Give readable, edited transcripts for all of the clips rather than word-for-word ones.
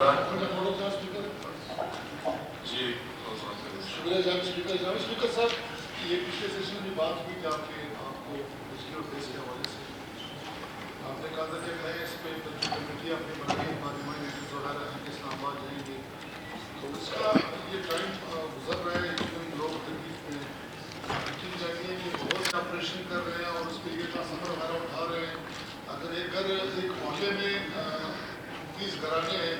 جی شکریہ جناب اسپیکر صاحب، یہ پچھلے سیشن میں بات ہوئی جہاں پہ آپ کو بجلی اور گیس کے حوالے سے آپ نے کہا تھا کہ میں اس پہ کمیٹی آپ نے بنائی معلومات میٹنگس وغیرہ ہیں کہ اسلام آباد جائیں گے، تو اس کا یہ ٹائم گزر رہا ہے، لوگ تکلیف میں کی جاتی ہے کہ بہت سے آپریشن کر رہے ہیں اور اس کے لیے ٹرانسفر وغیرہ اٹھا رہے ہیں. اگر ایک گھر ایک محلے میں 30 گھرانے ہیں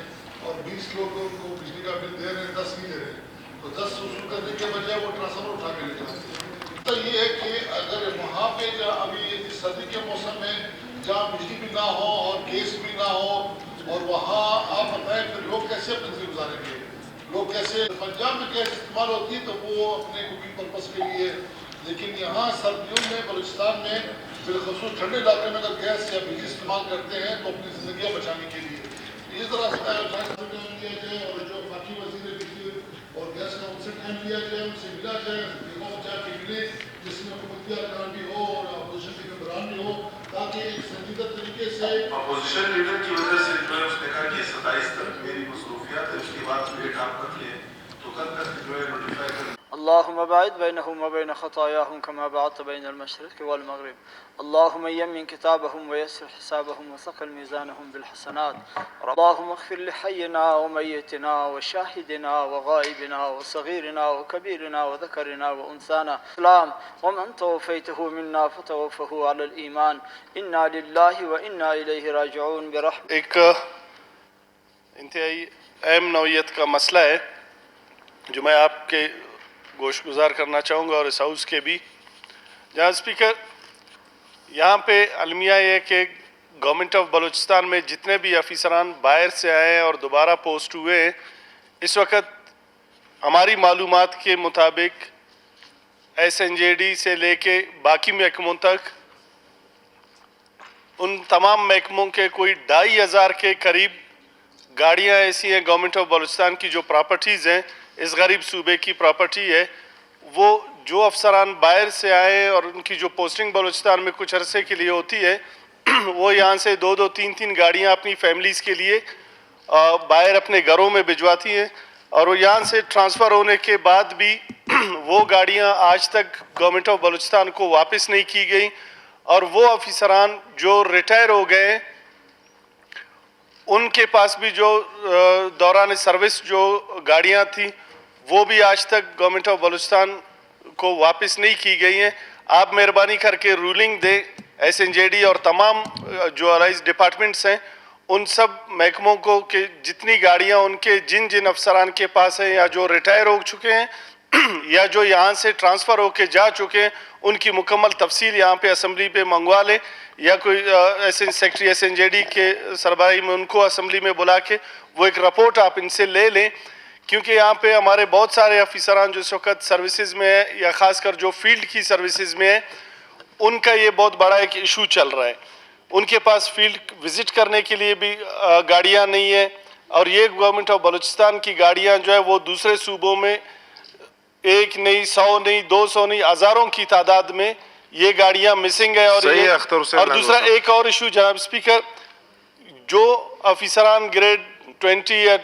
اور 20 لوگ ان کو بجلی کا بل دے رہے ہیں، 10 نہیں دے رہے ہیں، تو 10 وصول کرنے کے بجائے وہ ٹرانسفر اٹھا کے لے جاتے ہیں. تو یہ ہے کہ اگر وہاں پہ ابھی اس سردی کے موسم میں جہاں بجلی بھی نہ ہو اور گیس بھی نہ ہو، اور وہاں آپ بتائیں پھر لوگ کیسے اپنی زندگی گزاریں گے؟ لوگ کیسے پنجاب میں گیس استعمال ہوتی ہے تو وہ اپنے کوکنگ پرپز کے لیے، لیکن یہاں سردیوں میں بلوچستان میں بالخصوص ٹھنڈے علاقے میں اگر گیس یا بجلی استعمال کرتے ہیں تو اپنی زندگیاں بچانے کے لیے اس طرح سے ٹائم لیا جائے، اور جو باقی وزیر بجلی اور گیس کا ان سے ٹائم لیا جائے، ان سے ملا جائے، جا کے ملے جس میں حکومتی ارکان بھی ہو اور اپوزیشن کے ممبران بھی ہو، تاکہ ایک سنجیدہ طریقے سے اپوزیشن لیڈر کی وجہ سے جو ہے اس نے کہا کہ 27 تک میری مصروفیات ہے، اس کے بعد مجھے کام کر لیں تو کل تک جو ہے نوٹیفائی کر. اللهم باعد بينهم وبين خطاياهم كما بعدت بين المشرق والمغرب. اللهم يمن كتابهم ويسر حسابهم وثقل ميزانهم بالحسنات. اللهم اغفر لحينا وميتنا وشاهدنا وغائبنا وصغيرنا وكبيرنا وذكرنا وأنثانا الإسلام، ومن توفيته منا فتوفه على الإيمان. إنا لله وإنا إليه راجعون برحمة. ایک انتہائی اہم نوعیت کا مسئلہ ہے جو میں آپ کے گوش گزار کرنا چاہوں گا اور اس ہاؤس کے بھی. جہاں اسپیکر یہاں پہ المیہ یہ ہے کہ گورنمنٹ آف بلوچستان میں جتنے بھی افیسران باہر سے آئے ہیں اور دوبارہ پوسٹ ہوئے ہیں، اس وقت ہماری معلومات کے مطابق SNJD سے لے کے باقی محکموں تک ان تمام محکموں کے کوئی 2500 کے قریب گاڑیاں ایسی ہیں گورنمنٹ آف بلوچستان کی جو پراپرٹیز ہیں، اس غریب صوبے کی پراپرٹی ہے. وہ جو افسران باہر سے آئے اور ان کی جو پوسٹنگ بلوچستان میں کچھ عرصے کے لیے ہوتی ہے، وہ یہاں سے 2 3 گاڑیاں اپنی فیملیز کے لیے باہر اپنے گھروں میں بھجواتی ہیں، اور وہ یہاں سے ٹرانسفر ہونے کے بعد بھی وہ گاڑیاں آج تک گورنمنٹ آف بلوچستان کو واپس نہیں کی گئی. اور وہ افسران جو ریٹائر ہو گئے ان کے پاس بھی جو دوران سروس جو گاڑیاں تھیں وہ بھی آج تک گورنمنٹ آف بلوچستان کو واپس نہیں کی گئی ہیں. آپ مہربانی کر کے رولنگ دیں SNJD اور تمام جو الائز ڈپارٹمنٹس ہیں ان سب محکموں کو کہ جتنی گاڑیاں ان کے جن افسران کے پاس ہیں یا جو ریٹائر ہو چکے ہیں یا جو یہاں سے ٹرانسفر ہو کے جا چکے ہیں، ان کی مکمل تفصیل یہاں پہ اسمبلی پہ منگوا لیں، یا کوئی سیکٹری SNJD کے سربراہی میں ان کو اسمبلی میں بلا کے وہ ایک رپورٹ آپ ان سے لے لیں. کیونکہ یہاں پہ ہمارے بہت سارے افسران جو اس وقت سروسز میں ہیں یا خاص کر جو فیلڈ کی سروسز میں ہیں، ان کا یہ بہت بڑا ایک ایشو چل رہا ہے. ان کے پاس فیلڈ وزٹ کرنے کے لیے بھی گاڑیاں نہیں ہیں، اور یہ گورنمنٹ آف بلوچستان کی گاڑیاں جو ہے وہ دوسرے صوبوں میں 1 نہیں 100 نہیں 200 نہیں ہزاروں کی تعداد میں یہ گاڑیاں مسنگ ہے. اور دوسرا ایک اور ایشو جناب اسپیکر، جو افسران گریڈ 20 یا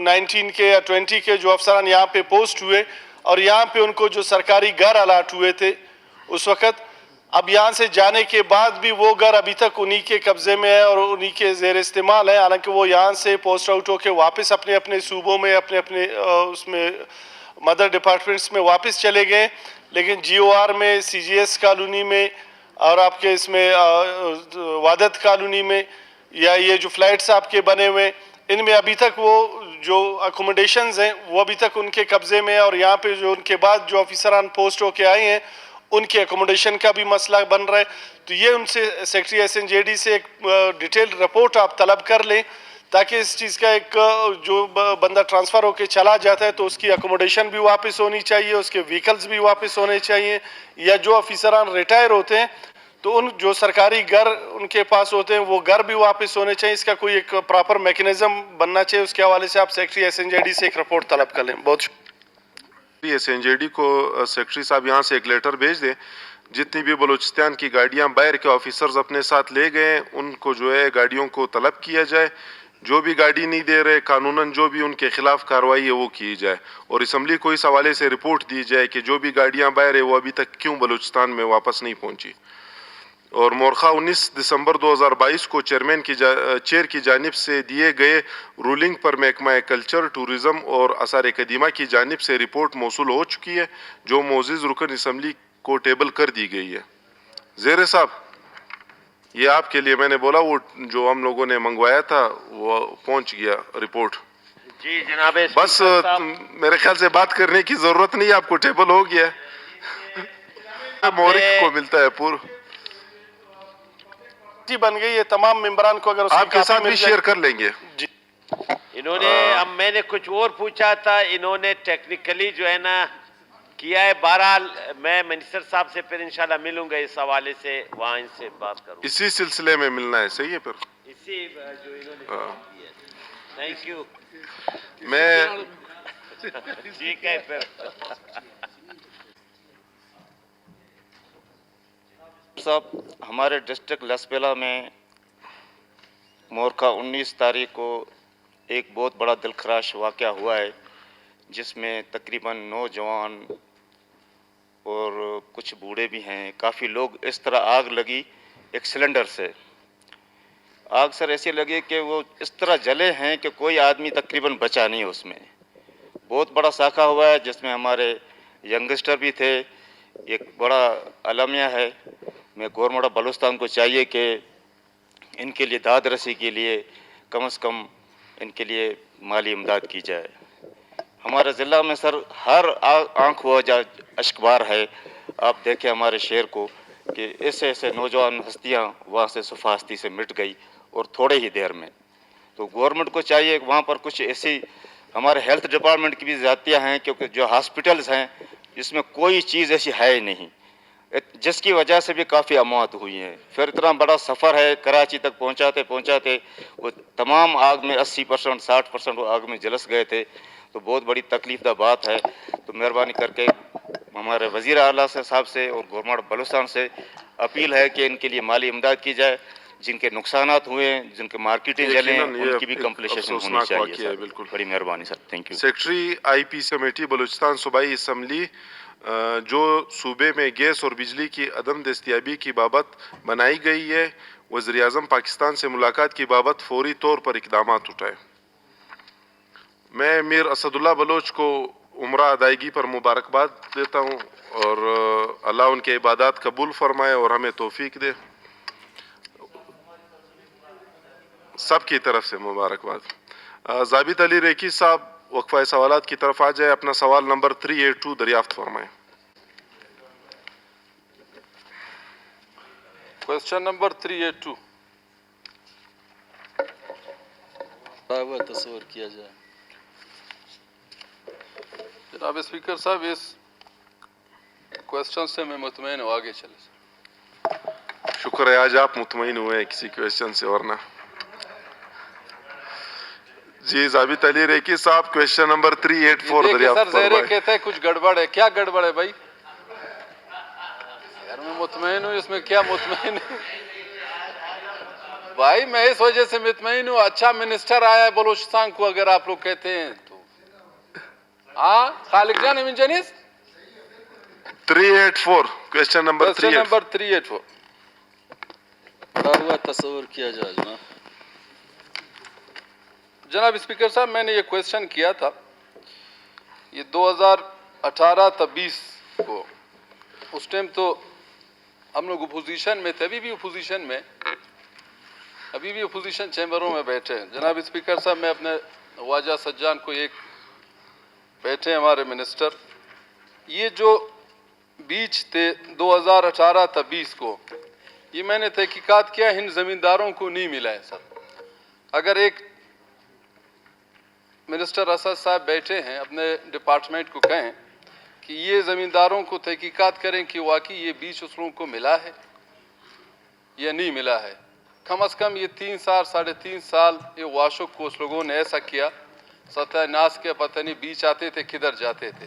19 کے یا 20 کے جو افسران یہاں پہ پوسٹ ہوئے اور یہاں پہ ان کو جو سرکاری گھر الاٹ ہوئے تھے اس وقت، اب یہاں سے جانے کے بعد بھی وہ گھر ابھی تک انہی کے قبضے میں ہے اور انہی کے زیر استعمال ہے، حالانکہ وہ یہاں سے پوسٹ آؤٹ ہو کے واپس اپنے اپنے صوبوں میں اپنے اس میں مدر ڈپارٹمنٹس میں واپس چلے گئے. لیکن GOR میں CGS کالونی میں اور آپ کے اس میں وادت کالونی میں یا یہ جو فلیٹس آپ کے بنے ہوئے ان میں ابھی تک وہ جو اکوموڈیشنز ہیں وہ ابھی تک ان کے قبضے میں ہے، اور یہاں پہ جو ان کے بعد جو افسران پوسٹ ہو کے آئے ہیں ان کے اکوموڈیشن کا بھی مسئلہ بن رہا ہے. تو یہ ان سے سیکٹری SNJD سے ایک ڈیٹیل رپورٹ آپ طلب کر لیں، تاکہ اس چیز کا ایک جو بندہ ٹرانسفر ہو کے چلا جاتا ہے تو اس کی اکوموڈیشن بھی واپس ہونی چاہیے، اس کے وہیکلز بھی واپس ہونے چاہیے، یا جو افسران ریٹائر ہوتے ہیں تو ان جو سرکاری گھر ان کے پاس ہوتے ہیں وہ گھر بھی واپس ہونے چاہیے. اس کا کوئی ایک پراپر میکنزم بننا چاہیے. اس کے حوالے سے آپ سیکٹری SNJD سے ایک رپورٹ طلب کر لیں. بہت شکریہ. SNJD کو سیکٹری صاحب یہاں سے ایک لیٹر بھیج دیں، جتنی بھی بلوچستان کی گاڑیاں باہر کے آفیسرز اپنے ساتھ لے گئے ان کو جو ہے گاڑیوں کو طلب کیا جائے. جو بھی گاڑی نہیں دے رہے قانوناً جو بھی ان کے خلاف کارروائی ہے وہ کی جائے، اور اسمبلی کو اس حوالے سے رپورٹ دی جائے کہ جو بھی گاڑیاں باہر ہے وہ ابھی تک کیوں بلوچستان میں واپس نہیں پہنچی۔ اور مورخہ 19 دسمبر 2022 کو چیئر کی جانب سے دیے گئے رولنگ پر محکمہ کلچر، ٹورزم اور آثار قدیمہ کی جانب سے رپورٹ موصول ہو چکی ہے، جو معزز رکن اسمبلی کو ٹیبل کر دی گئی ہے۔ زیر صاحب، یہ آپ کے لیے میں نے بولا، وہ جو ہم لوگوں نے منگوایا تھا وہ پہنچ گیا رپورٹ۔ جی جناب بس میرے خیال سے بات کرنے کی ضرورت نہیں، آپ کو ٹیبل ہو گیا، مورخ کو ملتا ہے پور۔ بن گئی ہے تمام ممبران کو، اگر اس کی آپ کے ساتھ بھی شیئر کر لیں گے۔ انہوں نے، اب میں نے کچھ اور پوچھا تھا، انہوں نے ٹیکنیکلی جو ہے نا کیا ہے۔ بہرحال میں منسٹر صاحب سے پھر انشاءاللہ ملوں گا، اس حوالے سے وہاں ان سے بات کروں، اسی سلسلے میں ملنا ہے، صحیح ہے پھر؟ اسی جو انہوں نے کیا۔ Thank you. میں ٹھیک ہے پھر۔ صاحب، ہمارے ڈسٹرکٹ لسپیلا میں مورخہ 19 تاریخ کو ایک بہت بڑا دلخراش واقعہ ہوا ہے، جس میں تقریباً نوجوان اور کچھ بوڑھے بھی ہیں، کافی لوگ، اس طرح آگ لگی ایک سلنڈر سے۔ آگ سر ایسی لگی کہ وہ اس طرح جلے ہیں کہ کوئی آدمی تقریباً بچا نہیں اس میں۔ بہت بڑا ساکھا ہوا ہے، جس میں ہمارے ینگسٹر بھی تھے، ایک بڑا الامیہ ہے۔ میں گورنمنٹ آف بلوچستان کو چاہیے کہ ان کے لیے داد رسی کے لیے کم از کم ان کے لیے مالی امداد کی جائے۔ ہمارے ضلع میں سر ہر آنکھ ہوا جا اشکبار ہے، آپ دیکھیں ہمارے شہر کو کہ ایسے ایسے نوجوان ہستیاں وہاں سے سفاستی سے مٹ گئی اور تھوڑے ہی دیر میں۔ تو گورنمنٹ کو چاہیے کہ وہاں پر کچھ ایسی، ہمارے ہیلتھ ڈپارٹمنٹ کی بھی زیادتیاں ہیں، کیونکہ جو ہاسپٹلز ہیں اس میں کوئی چیز ایسی ہے ہی نہیں، جس کی وجہ سے بھی کافی اموات ہوئی ہیں۔ پھر اتنا بڑا سفر ہے، کراچی تک پہنچاتے وہ تمام آگ میں 80% 60% وہ آگ میں جلس گئے تھے۔ تو بہت بڑی تکلیف دہ بات ہے۔ تو مہربانی کر کے ہمارے وزیر اعلیٰ صاحب سے اور گورنمنٹ بلوچستان سے اپیل ہے کہ ان کے لیے مالی امداد کی جائے، جن کے نقصانات ہوئے ہیں، جن کے مارکیٹیں جلے ہیں، ان کی بھی کمپنسیشن ہونی چاہیے سر۔ بالکل بڑی مہربانی سر، thank you. Secretary I P committee Balochistan صوبائی اسمبلی جو صوبے میں گیس اور بجلی کی عدم دستیابی کی بابت بنائی گئی ہے، وزیر اعظم پاکستان سے ملاقات کی بابت فوری طور پر اقدامات اٹھائے۔ میں میر اسد اللہ بلوچ کو عمرہ ادائیگی پر مبارکباد دیتا ہوں، اور اللہ ان کے عبادات قبول فرمائے اور ہمیں توفیق دے، سب کی طرف سے مبارکباد۔ ضابط علی ریکی صاحب وقفہ سوالات کی طرف آ جائے، اپنا سوال نمبر 382 دریافت فرمائیں۔ کوشچن نمبر 382 ہوا تصور کیا جائے۔ جناب اسپیکر صاحب، اس کوشچن سے میں مطمئن ہوں، آگے چلے۔ شکر ہے آج آپ مطمئن ہوئے ہیں کسی کویشچن سے، ورنہ۔ جی ضابط علی ریکی صاحب، کویشچن نمبر 384 دیکھیں دریافت سر، زہرے فرمائیں۔ کہتا ہے کچھ گڑبڑ ہے، کیا گڑبڑ ہے بھائی؟ یار میں مطمئن ہوں، اس میں کیا مطمئن ہوں بھائی؟ میں اس وجہ سے مطمئن ہوں، اچھا منسٹر آیا ہے بلوچستان کو، اگر آپ لوگ کہتے ہیں تو۔ ہاں خالق جان امنجنیس 384 کویشچن نمبر کوشچن 384 نمبر 384 ہوا تصور کیا جائے جناب۔ جناب اسپیکر صاحب، میں نے یہ کویشچن کیا تھا، یہ 2018 تا 20 کو، اس ٹائم تو ہم لوگ اپوزیشن میں تھے، ابھی بھی اپوزیشن چیمبروں میں بیٹھے ہیں۔ جناب اسپیکر صاحب، میں اپنے خواجہ سجان کو، ایک بیٹھے ہمارے منسٹر، یہ جو بیچ تھے 2018 تا 20 کو، یہ میں نے تحقیقات کیا، ان زمینداروں کو نہیں ملا ہے سر۔ اگر ایک منسٹر اسد صاحب بیٹھے ہیں، اپنے ڈپارٹمنٹ کو کہیں کہ یہ زمینداروں کو تحقیقات کریں کہ واقعی یہ بیچ اس لوگوں کو ملا ہے یا نہیں ملا ہے۔ کم از کم یہ 3 سال 3.5 سال یہ واشک کو اس لوگوں نے ایسا کیا، ستیہ ناش کے پتہ نہیں بیچ آتے تھے کدھر جاتے تھے۔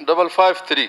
553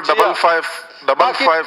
5555।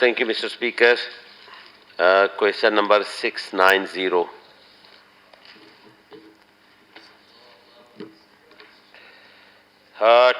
Thank you, Mr. Speaker. Question number 690.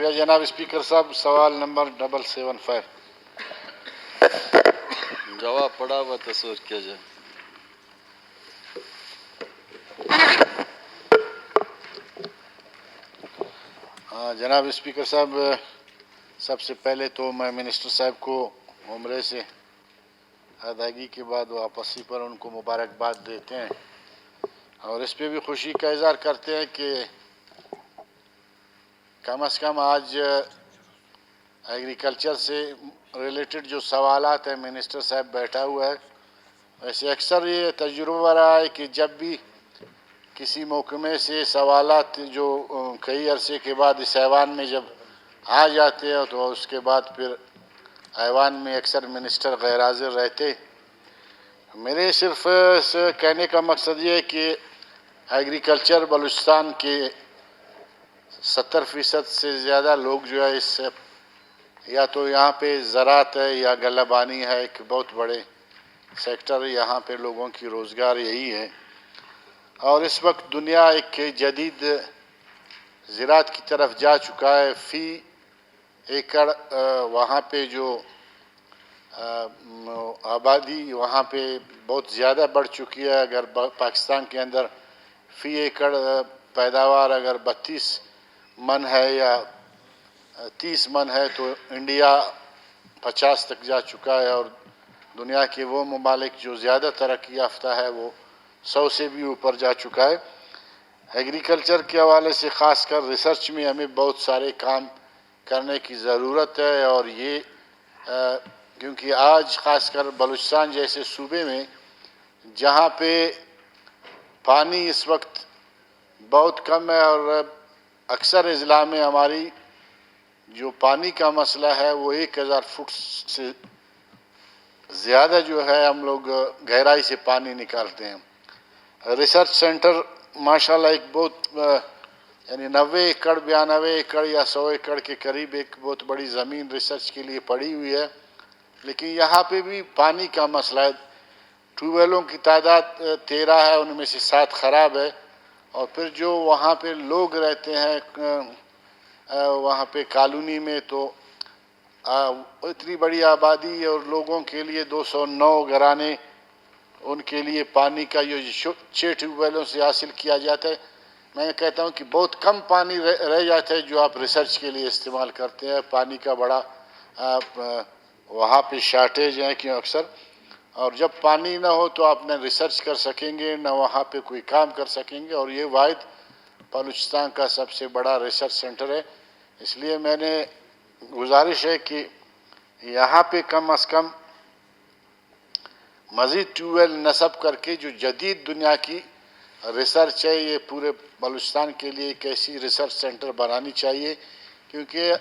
شکریہ جناب اسپیکر صاحب. سوال نمبر 775. جواب پڑا ہوا تصور کیا جائے. جناب اسپیکر صاحب، سب سے پہلے تو میں منسٹر صاحب کو عمرے سے ادائیگی کے بعد واپسی پر ان کو مبارکباد دیتے ہیں، اور اس پہ بھی خوشی کا اظہار کرتے ہیں کہ کم از کم آج ایگریکلچر سے ریلیٹڈ جو سوالات ہیں منسٹر صاحب بیٹھا ہوا ہے. ویسے اکثر یہ تجربہ رہا ہے کہ جب بھی کسی محکمے سے سوالات جو کئی عرصے کے بعد اس ایوان میں جب آ جاتے ہیں تو اس کے بعد پھر ایوان میں اکثر منسٹر غیر حاضر رہتے. میرے صرف اس کہنے کا مقصد یہ ہے کہ ایگریکلچر بلوچستان کے 70% سے زیادہ لوگ جو ہے اس یا تو یہاں پہ زراعت ہے یا غلہ بانی ہے، ایک بہت بڑے سیکٹر یہاں پہ لوگوں کی روزگار یہی ہے. اور اس وقت دنیا ایک جدید زراعت کی طرف جا چکا ہے. فی ایکڑ وہاں پہ جو آبادی وہاں پہ بہت زیادہ بڑھ چکی ہے. اگر پاکستان کے اندر فی ایکڑ پیداوار اگر 32 من ہے یا 30 من ہے تو انڈیا 50 تک جا چکا ہے، اور دنیا کے وہ ممالک جو زیادہ ترقی یافتہ ہے وہ 100 سے بھی اوپر جا چکا ہے. ایگریکلچر کے حوالے سے خاص کر ریسرچ میں ہمیں بہت سارے کام کرنے کی ضرورت ہے، اور یہ کیونکہ آج خاص کر بلوچستان جیسے صوبے میں جہاں پہ پانی اس وقت بہت کم ہے، اور اکثر اضلاع میں ہماری جو پانی کا مسئلہ ہے وہ 1000 فٹ سے زیادہ جو ہے ہم لوگ گہرائی سے پانی نکالتے ہیں. ریسرچ سینٹر ماشاءاللہ ایک بہت یعنی 90 ایکڑ 92 ایکڑ یا 100 ایکڑ کے قریب ایک بہت بڑی زمین ریسرچ کے لیے پڑی ہوئی ہے، لیکن یہاں پہ بھی پانی کا مسئلہ ہے. ٹیوب ویلوں کی تعداد 13 ہے، ان میں سے 7 خراب ہے، اور پھر جو وہاں پہ لوگ رہتے ہیں وہاں پہ کالونی میں تو اتنی بڑی آبادی اور لوگوں کے لیے 209 گھرانے ان کے لیے پانی کا یہ 6 ٹیوب ویلوں سے حاصل کیا جاتا ہے. میں کہتا ہوں کہ بہت کم پانی رہ جاتا ہے جو آپ ریسرچ کے لیے استعمال کرتے ہیں. پانی کا بڑا وہاں پہ شارٹیج ہے کیوں اکثر، اور جب پانی نہ ہو تو آپ نہ ریسرچ کر سکیں گے نہ وہاں پہ کوئی کام کر سکیں گے، اور یہ واحد بلوچستان کا سب سے بڑا ریسرچ سینٹر ہے. اس لیے میں نے گزارش ہے کہ یہاں پہ کم از کم مزید ٹیوب ویل نصب کر کے جو جدید دنیا کی ریسرچ ہے یہ پورے بلوچستان کے لیے ایک ایسی ریسرچ سینٹر بنانی چاہیے، کیونکہ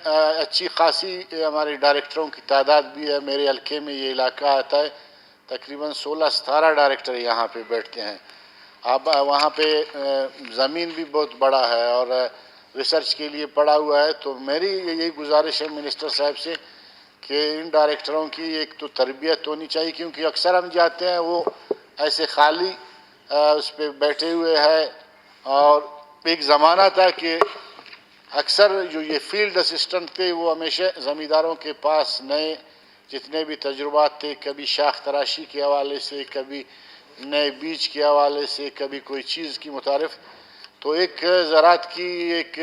اچھی خاصی ہمارے ڈائریکٹروں کی تعداد بھی ہے. میرے حلقے میں یہ علاقہ آتا ہے، تقریباً 16-17 ڈائریکٹر یہاں پہ بیٹھتے ہیں. اب وہاں پہ زمین بھی بہت بڑا ہے اور ریسرچ کے لیے پڑا ہوا ہے. تو میری یہی گزارش ہے منسٹر صاحب سے کہ ان ڈائریکٹروں کی ایک تو تربیت ہونی چاہیے، کیونکہ اکثر ہم جاتے ہیں وہ ایسے خالی اس پہ بیٹھے ہوئے ہیں. اور ایک زمانہ تھا کہ اکثر جو یہ فیلڈ اسسٹنٹ تھے وہ ہمیشہ زمینداروں کے پاس نئے جتنے بھی تجربات تھے، کبھی شاخ تراشی کے حوالے سے، کبھی نئے بیج کے حوالے سے، کبھی کوئی چیز کی متعارف، تو ایک زراعت کی ایک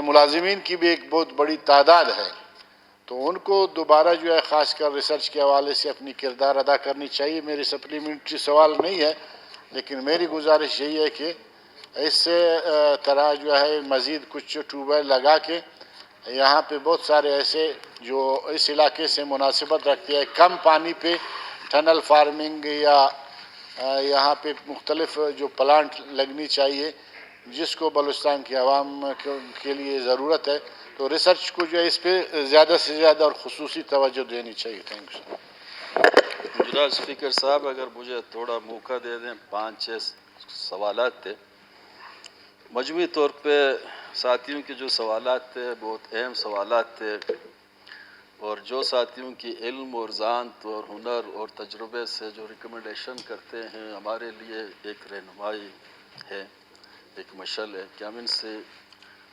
ملازمین کی بھی ایک بہت بڑی تعداد ہے. تو ان کو دوبارہ جو ہے خاص کر ریسرچ کے حوالے سے اپنی کردار ادا کرنی چاہیے. میری سپلیمنٹری سوال نہیں ہے، لیکن میری گزارش یہی ہے کہ اس طرح جو ہے مزید کچھ ٹیوب ویل لگا کے یہاں پہ بہت سارے ایسے جو اس علاقے سے مناسبت رکھتے ہیں، کم پانی پہ ٹنل فارمنگ یا یہاں پہ مختلف جو پلانٹ لگنی چاہیے جس کو بلوچستان کی عوام کے لیے ضرورت ہے. تو ریسرچ کو جو ہے اس پہ زیادہ سے زیادہ اور خصوصی توجہ دینی چاہیے. Thank you. جناب اسپیکر صاحب اگر مجھے تھوڑا موقع دے دیں، 5-6 سوالات تھے. مجموعی طور پہ ساتھیوں کے جو سوالات تھے بہت اہم سوالات تھے، اور جو ساتھیوں کی علم اور ذانت اور ہنر اور تجربے سے جو ریکمنڈیشن کرتے ہیں ہمارے لیے ایک رہنمائی ہے، ایک مشعل ہے کہ ہم ان سے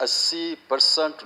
80%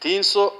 300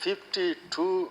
52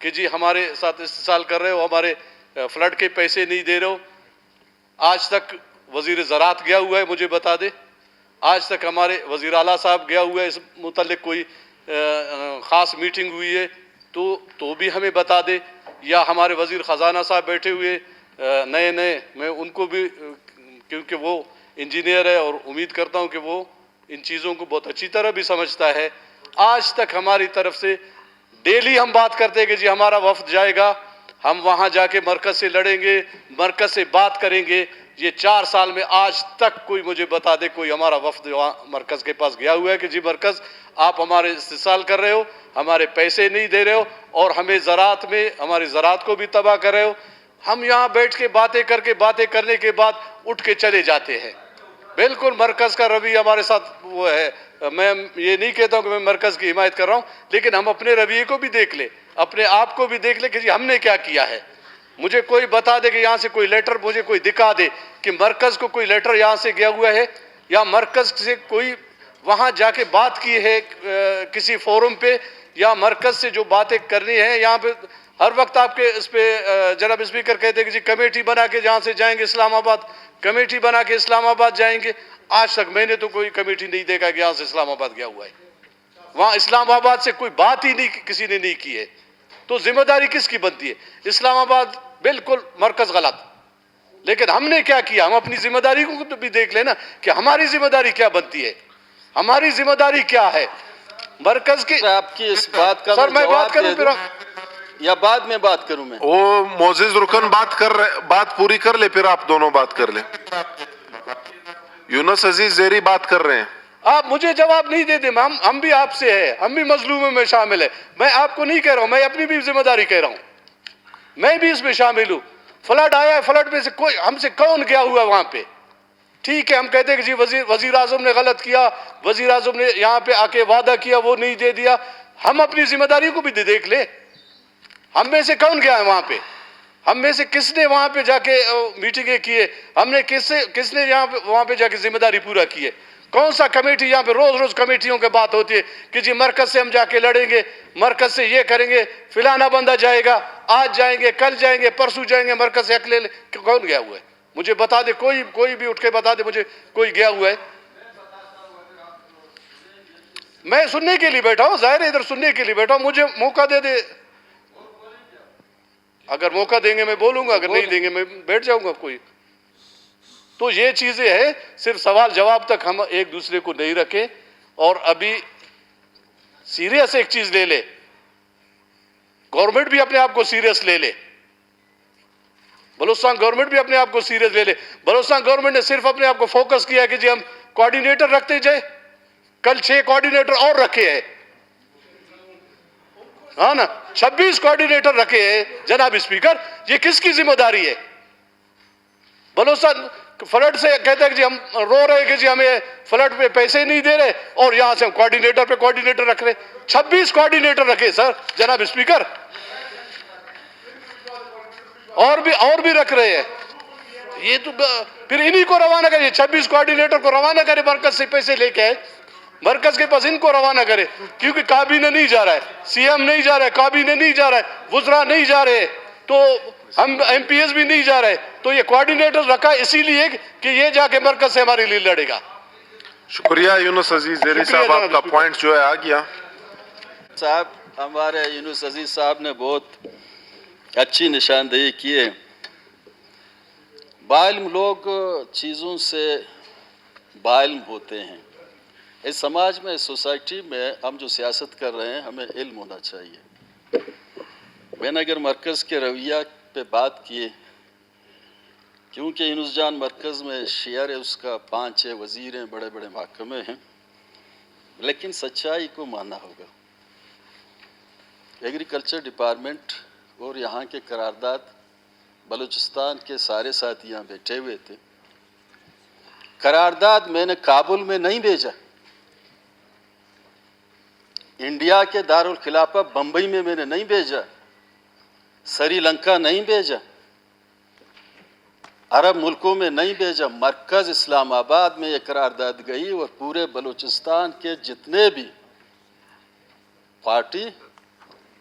کہ جی ہمارے ساتھ استحصال کر رہے ہو, ہمارے فلڈ کے پیسے نہیں دے رہے ہو. آج تک وزیر زراعت گیا ہوا ہے, مجھے بتا دے. آج تک ہمارے وزیر اعلیٰ صاحب گیا ہوا ہے, اس متعلق کوئی خاص میٹنگ ہوئی ہے تو بھی ہمیں بتا دے. یا ہمارے وزیر خزانہ صاحب بیٹھے ہوئے نئے, میں ان کو بھی, کیونکہ وہ انجینئر ہے اور امید کرتا ہوں کہ وہ ان چیزوں کو بہت اچھی طرح بھی سمجھتا ہے. آج تک ہماری طرف سے ڈیلی ہم بات کرتے ہیں کہ جی ہمارا وفد جائے گا, ہم وہاں جا کے مرکز سے لڑیں گے, مرکز سے بات کریں گے. یہ 4 سال میں آج تک کوئی مجھے بتا دے کوئی ہمارا وفد مرکز کے پاس گیا ہوا ہے کہ جی مرکز آپ ہمارے استحصال کر رہے ہو, ہمارے پیسے نہیں دے رہے ہو اور ہمیں زراعت میں ہماری زراعت کو بھی تباہ کر رہے ہو. ہم یہاں بیٹھ کے باتیں کرنے کے بعد اٹھ کے چلے جاتے ہیں. بالکل مرکز کا رویہ ہمارے ساتھ وہ ہے. میں یہ نہیں کہتا ہوں کہ میں مرکز کی حمایت کر رہا ہوں, لیکن ہم اپنے رویے کو بھی دیکھ لیں, اپنے آپ کو بھی دیکھ لیں کہ جی ہم نے کیا کیا ہے. مجھے کوئی بتا دے کہ یہاں سے کوئی لیٹر مجھے کوئی دکھا دے کہ مرکز کو کوئی لیٹر یہاں سے گیا ہوا ہے یا مرکز سے کوئی وہاں جا کے بات کی ہے کسی فورم پہ, یا مرکز سے جو باتیں کرنی ہیں. یہاں پہ ہر وقت آپ کے اس پہ جناب اسپیکر کہتے ہیں کہ جی کمیٹی بنا کے جہاں سے جائیں گے اسلام آباد, کمیٹی بنا کے اسلام آباد جائیں گے. آج تک میں نے تو کوئی کمیٹی نہیں دیکھا کہ یہاں سے اسلام آباد گیا ہوا ہے. وہاں اسلام آباد سے کوئی بات ہی نہیں کسی نے نہیں کی ہے. تو ذمہ داری کس کی بنتی ہے؟ اسلام آباد بالکل مرکز غلط, لیکن ہم نے کیا کیا؟ ہم اپنی ذمہ داری کو تو بھی دیکھ لیں نا کہ ہماری ذمہ داری کیا بنتی ہے. ہماری ذمہ داری کیا ہے مرکز کی؟ آپ کی اس بات کا سر میں بات جواب کروں دے پھر دوں یا بعد میں بات کروں میں؟ وہ معزز رکن بات پوری کر لے, پھر آپ دونوں بات کر لیں. یونس عزیز زیری بات کر رہے ہیں. آپ مجھے جواب نہیں دے دیں. ہم بھی آپ سے ہیں, ہم بھی مظلوموں میں شامل ہیں. میں آپ کو نہیں کہہ رہا ہوں, میں اپنی بھی ذمہ داری کہہ رہا ہوں, میں بھی اس میں شامل ہوں. فلڈ آیا ہے, فلڈ میں سے کوئی ہم سے کون گیا ہوا وہاں پہ؟ ٹھیک ہے, ہم کہتے ہیں کہ جی وزیر اعظم نے غلط کیا, وزیر اعظم نے یہاں پہ آ کے وعدہ کیا وہ نہیں دے دیا. ہم اپنی ذمہ داری کو بھی دیکھ لیں. ہم میں سے کون گیا ہے وہاں پہ؟ ہم میں سے کس نے وہاں پہ جا کے میٹنگیں کی ہے؟ ہم نے کس نے وہاں پہ جا کے ذمہ داری پورا کی ہے؟ کون سا کمیٹی یہاں پہ روز کمیٹیوں کے بات ہوتی ہے کہ جی مرکز سے ہم جا کے لڑیں گے, مرکز سے یہ کریں گے, فلانا بندہ جائے گا, آج جائیں گے, کل جائیں گے, پرسوں جائیں گے, مرکز سے حق لے لیں. کون گیا ہوا ہے مجھے بتا دے, کوئی بھی اٹھ کے بتا دے مجھے کوئی گیا ہوا ہے. میں سننے کے لیے بیٹھا ہوں, ظاہر ہے ادھر سننے کے لیے بیٹھا ہوں. مجھے موقع دے دے, اگر موقع دیں گے میں بولوں گا, اگر نہیں دیں گے میں بیٹھ جاؤں گا. کوئی تو یہ چیزیں ہیں, صرف سوال جواب تک ہم ایک دوسرے کو نہیں رکھیں. اور ابھی سیریس ایک چیز لے لے, گورنمنٹ بھی اپنے آپ کو سیریس لے لے, بلوچستان گورنمنٹ بھی اپنے آپ کو سیریس لے لے. بلوچستان گورنمنٹ نے صرف اپنے آپ کو فوکس کیا کہ جی ہم کوارڈینیٹر رکھتے جائیں. کل 6 کوارڈینیٹر اور رکھے ہیں, ہاں نا, 26 کوارڈینیٹر رکھے ہیں. جناب اسپیکر, یہ کس کی ذمہ داری ہے؟ بلوچستان فلڈ سے کہتے ہیں کہ جی ہم رو رہے کہ جی ہمیں فلڈ پہ پیسے نہیں دے رہے, اور یہاں سے ہم کوارڈینیٹر پہ کوارڈینیٹر رکھ رہے. 26 کوارڈینیٹر رکھے سر جناب اسپیکر, اور بھی رکھ رہے ہیں. یہ تو پھر انہی کو روانہ کرے, 26 کوارڈینیٹر کو روانہ کرے, مرکز سے پیسے لے کے آئے, مرکز کے پاس ان کو روانہ کرے. کیونکہ کابینہ نہیں جا رہا ہے, سی ایم نہیں جا رہا ہے, کابینہ نہیں جا رہا ہے, وزراء نہیں جا رہے, تو ہم ایم پی ایس بھی نہیں جا رہے. تو یہ کوارڈینیٹر رکھا اسی لیے کہ یہ جا کے مرکز سے ہمارے لیے لڑے گا. شکریہ یونس عزیز زیری صاحب, آپ کا پوائنٹ جو ہے آ گیا. صاحب ہمارے یونس عزیز صاحب نے بہت اچھی نشاندہی کی ہے. باعلم لوگ چیزوں سے باعلم ہوتے ہیں. اس سماج میں, اس سوسائٹی میں ہم جو سیاست کر رہے ہیں ہمیں علم ہونا چاہیے. میں نے اگر مرکز کے رویہ پہ بات کی, کیونکہ یونس جان مرکز میں شیئر ہے, اس کا 5-6 وزیر ہیں, بڑے بڑے محکمے ہیں, لیکن سچائی کو ماننا ہوگا. ایگریکلچر ڈپارٹمنٹ اور یہاں کے قرارداد, بلوچستان کے سارے ساتھی یہاں بیٹھے ہوئے تھے. قرارداد میں نے کابل میں نہیں بھیجا, انڈیا کے دارالخلافہ بمبئی میں نے نہیں بھیجا, سری لنکا نہیں بھیجا, عرب ملکوں میں نہیں بھیجا. مرکز اسلام آباد میں یہ قرارداد گئی, اور پورے بلوچستان کے جتنے بھی پارٹی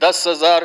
10,000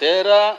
13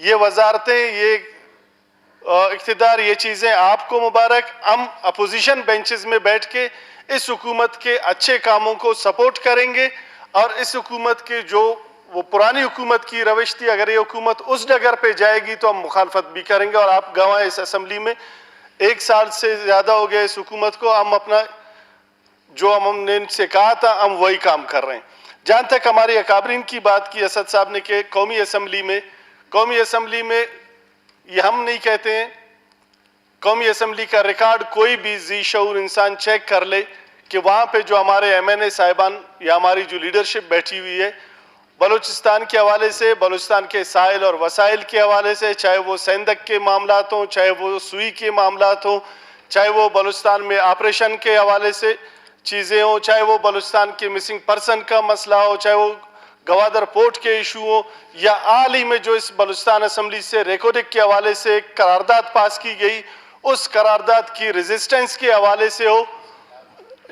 یہ وزارتیں، یہ اقتدار، یہ چیزیں آپ کو مبارک. ہم اپوزیشن بینچز میں بیٹھ کے اس حکومت کے اچھے کاموں کو سپورٹ کریں گے، اور اس حکومت کے جو وہ پرانی حکومت کی روش تھی، اگر یہ حکومت اس ڈگر پہ جائے گی تو ہم مخالفت بھی کریں گے. اور آپ گواہ اس اسمبلی میں 1 سال سے زیادہ ہو گیا اس حکومت کو، ہم اپنا جو ہم نے ان سے کہا تھا ہم وہی کام کر رہے ہیں. جہاں تک ہمارے اکابرین کی بات کی اسد صاحب نے کہ قومی اسمبلی میں یہ ہم نہیں کہتے ہیں، قومی اسمبلی کا ریکارڈ کوئی بھی ذی شعور انسان چیک کر لے کہ وہاں پہ جو ہمارے ایم این اے صاحبان یا ہماری جو لیڈرشپ بیٹھی ہوئی ہے بلوچستان کے حوالے سے، بلوچستان کے سائل اور وسائل کے حوالے سے، چاہے وہ سندھ کے معاملات ہوں، چاہے وہ سوئی کے معاملات ہوں، چاہے وہ بلوچستان میں آپریشن کے حوالے سے چیزیں ہوں، چاہے وہ بلوچستان کے مسنگ پرسن کا مسئلہ ہو، چاہے وہ گوادر پورٹ کے ایشو ہو، یا حال ہی میں جو اس بلوچستان اسمبلی سے ریکوڈک کے حوالے سے ایک قرارداد پاس کی گئی، اس قرارداد کی ریزسٹنس کے حوالے سے ہو،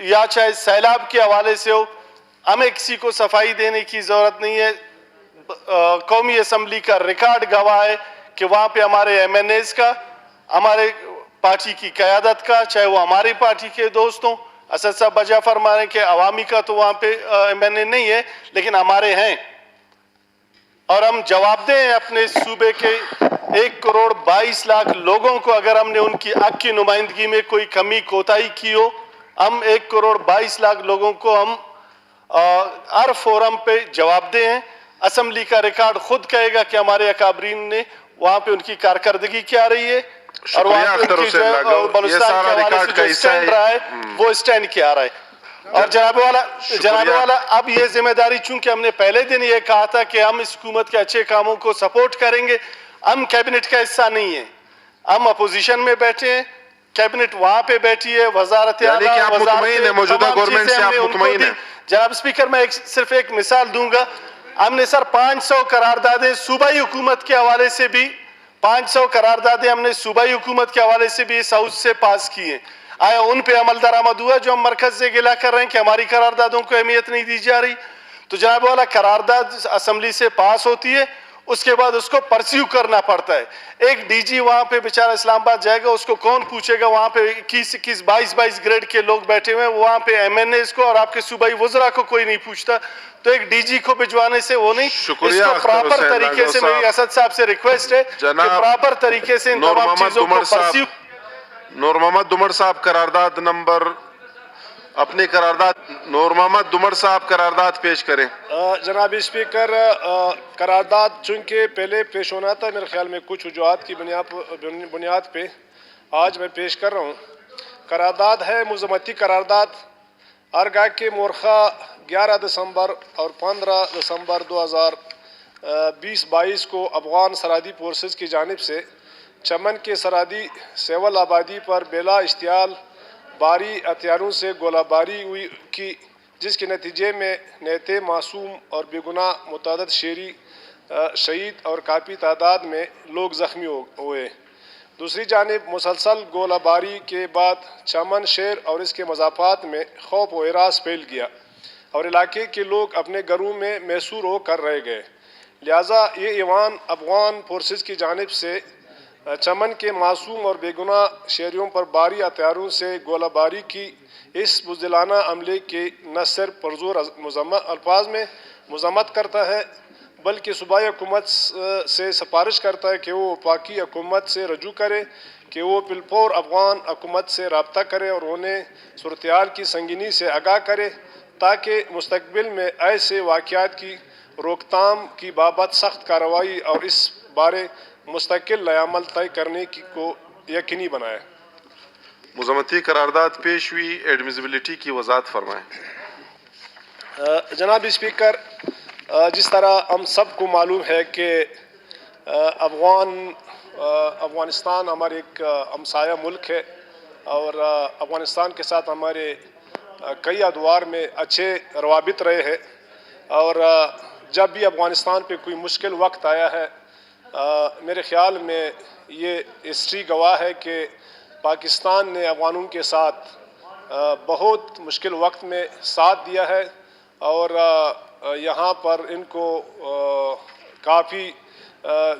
یا چاہے سیلاب کے حوالے سے ہو، ہمیں کسی کو صفائی دینے کی ضرورت نہیں ہے. قومی اسمبلی کا ریکارڈ گواہ ہے کہ وہاں پہ ہمارے ایم این ایز کا، ہمارے پارٹی کی قیادت کا، چاہے وہ ہماری پارٹی کے دوست ہوں. اسد صاحب بجا فرمانے کہ عوامی کا تو وہاں پہ ایم این اے نہیں ہے، لیکن ہمارے ہیں، اور ہم جواب دیں اپنے صوبے کے 1,22,00,000 لوگوں کو. اگر ہم نے ان کی حق کی نمائندگی میں کوئی کمی کوتاہی کی ہو، ہم 1,22,00,000 لوگوں کو ہم ہر فورم پہ جواب دیں ہیں. اسمبلی کا ریکارڈ خود کہے گا کہ ہمارے اکابرین نے وہاں پہ ان کی کارکردگی کیا رہی ہے، اور وہاں پہ ان کی جو بلوچستان کے حوالے سے جو سٹینڈ رہا ہے وہ سٹینڈ کیا رہا ہے. اور جناب والا اب یہ ذمہ داری، چونکہ ہم نے پہلے دن یہ کہا تھا کہ ہم اس حکومت کے اچھے کاموں کو سپورٹ کریں گے، ہم کیبنٹ کا حصہ نہیں ہیں، ہم اپوزیشن میں بیٹھے ہیں، کیبنٹ وہاں پہ بیٹھی ہے، وزارت یعنی کہ آپ مطمئن ہیں موجودہ گورنمنٹ سے؟ آپ مطمئن ہیں؟ جناب اسپیکر میں صرف ایک مثال دوں گا. ہم نے سر 500 قراردادیں صوبائی حکومت کے حوالے سے بھی 500 قراردادیں ہم نے صوبائی حکومت کے حوالے سے بھی اس ہاؤس سے پاس کی ہیں. آیا ان پہ عمل درآمد ہوا جو ہم مرکز سے گلا کر رہے ہیں کہ ہماری قراردادوں کو اہمیت نہیں دی جا رہی؟ تو جناب والا قرارداد اسمبلی سے پاس ہوتی ہے، اس کے بعد اس کو پرسیو کرنا پڑتا ہے. ایک ڈی جی وہاں پہ بیچارہ اسلام آباد جائے گا، اس کو کون پوچھے گا؟ وہاں پہ 21 22 گریڈ کے لوگ بیٹھے ہوئے ہیں، وہاں پہ ایم این ایز کو اور آپ کے صوبائی وزراء کو کوئی نہیں پوچھتا. تو ایک ڈی جی کو بھجوانے سے وہ نہیں، اس کو پراپر طریقے سے میری اسد صاحب سے ریکویسٹ ہے کہ پراپر طریقے سے ان تمام چیزوں کو پرسیو. نور محمد دمر صاحب قرارداد نمبر اپنی قرارداد نور محمد دمر صاحب قرارداد پیش کریں. جناب اسپیکر، قرارداد چونکہ پہلے پیش ہونا تھا، میرے خیال میں کچھ وجوہات کی بنیاد پہ آج میں پیش کر رہا ہوں. قرارداد ہے مذمتی قرارداد. ارگا کے مورخہ 11 دسمبر اور 15 دسمبر 2020-22 کو افغان سرحدی فورسز کی جانب سے چمن کے سرحدی سیول آبادی پر بلا اشتعال باری ہتھیاروں سے گولہ باری ہوئی کی، جس کے نتیجے میں نہتے معصوم اور بے گناہ متعدد شہید اور کافی تعداد میں لوگ زخمی ہوئے. دوسری جانب مسلسل گولہ باری کے بعد چمن شہر اور اس کے مضافات میں خوف و ہراس پھیل گیا اور علاقے کے لوگ اپنے گھروں میں محصور ہو کر رہ گئے. لہٰذا یہ ایوان افغان فورسز کی جانب سے چمن کے معصوم اور بے گناہ شہریوں پر باری ہتھیاروں سے گولہ باری کی اس بزدلانہ عملے کے نہ صرف پرزور الفاظ میں مذمت کرتا ہے، بلکہ صوبائی حکومت سے سفارش کرتا ہے کہ وہ وفاقی حکومت سے رجوع کرے کہ وہ بالفور افغان حکومت سے رابطہ کرے اور انہیں صورتحال کی سنگینی سے آگاہ کرے، تاکہ مستقبل میں ایسے واقعات کی روک تھام کی بابت سخت کارروائی اور اس بارے مستقل نیا عمل طے کرنے کو یقینی بنائے. مذمتی قرارداد پیش ہوئی، ایڈمیسیبلٹی کی وضاحت فرمائیں. جناب اسپیکر، جس طرح ہم سب کو معلوم ہے کہ افغانستان ہمارے ایک ہمسایہ ملک ہے اور افغانستان کے ساتھ ہمارے کئی ادوار میں اچھے روابط رہے ہیں، اور جب بھی افغانستان پہ کوئی مشکل وقت آیا ہے، میرے خیال میں یہ ہسٹری گواہ ہے کہ پاکستان نے افغانوں کے ساتھ بہت مشکل وقت میں ساتھ دیا ہے اور یہاں پر ان کو کافی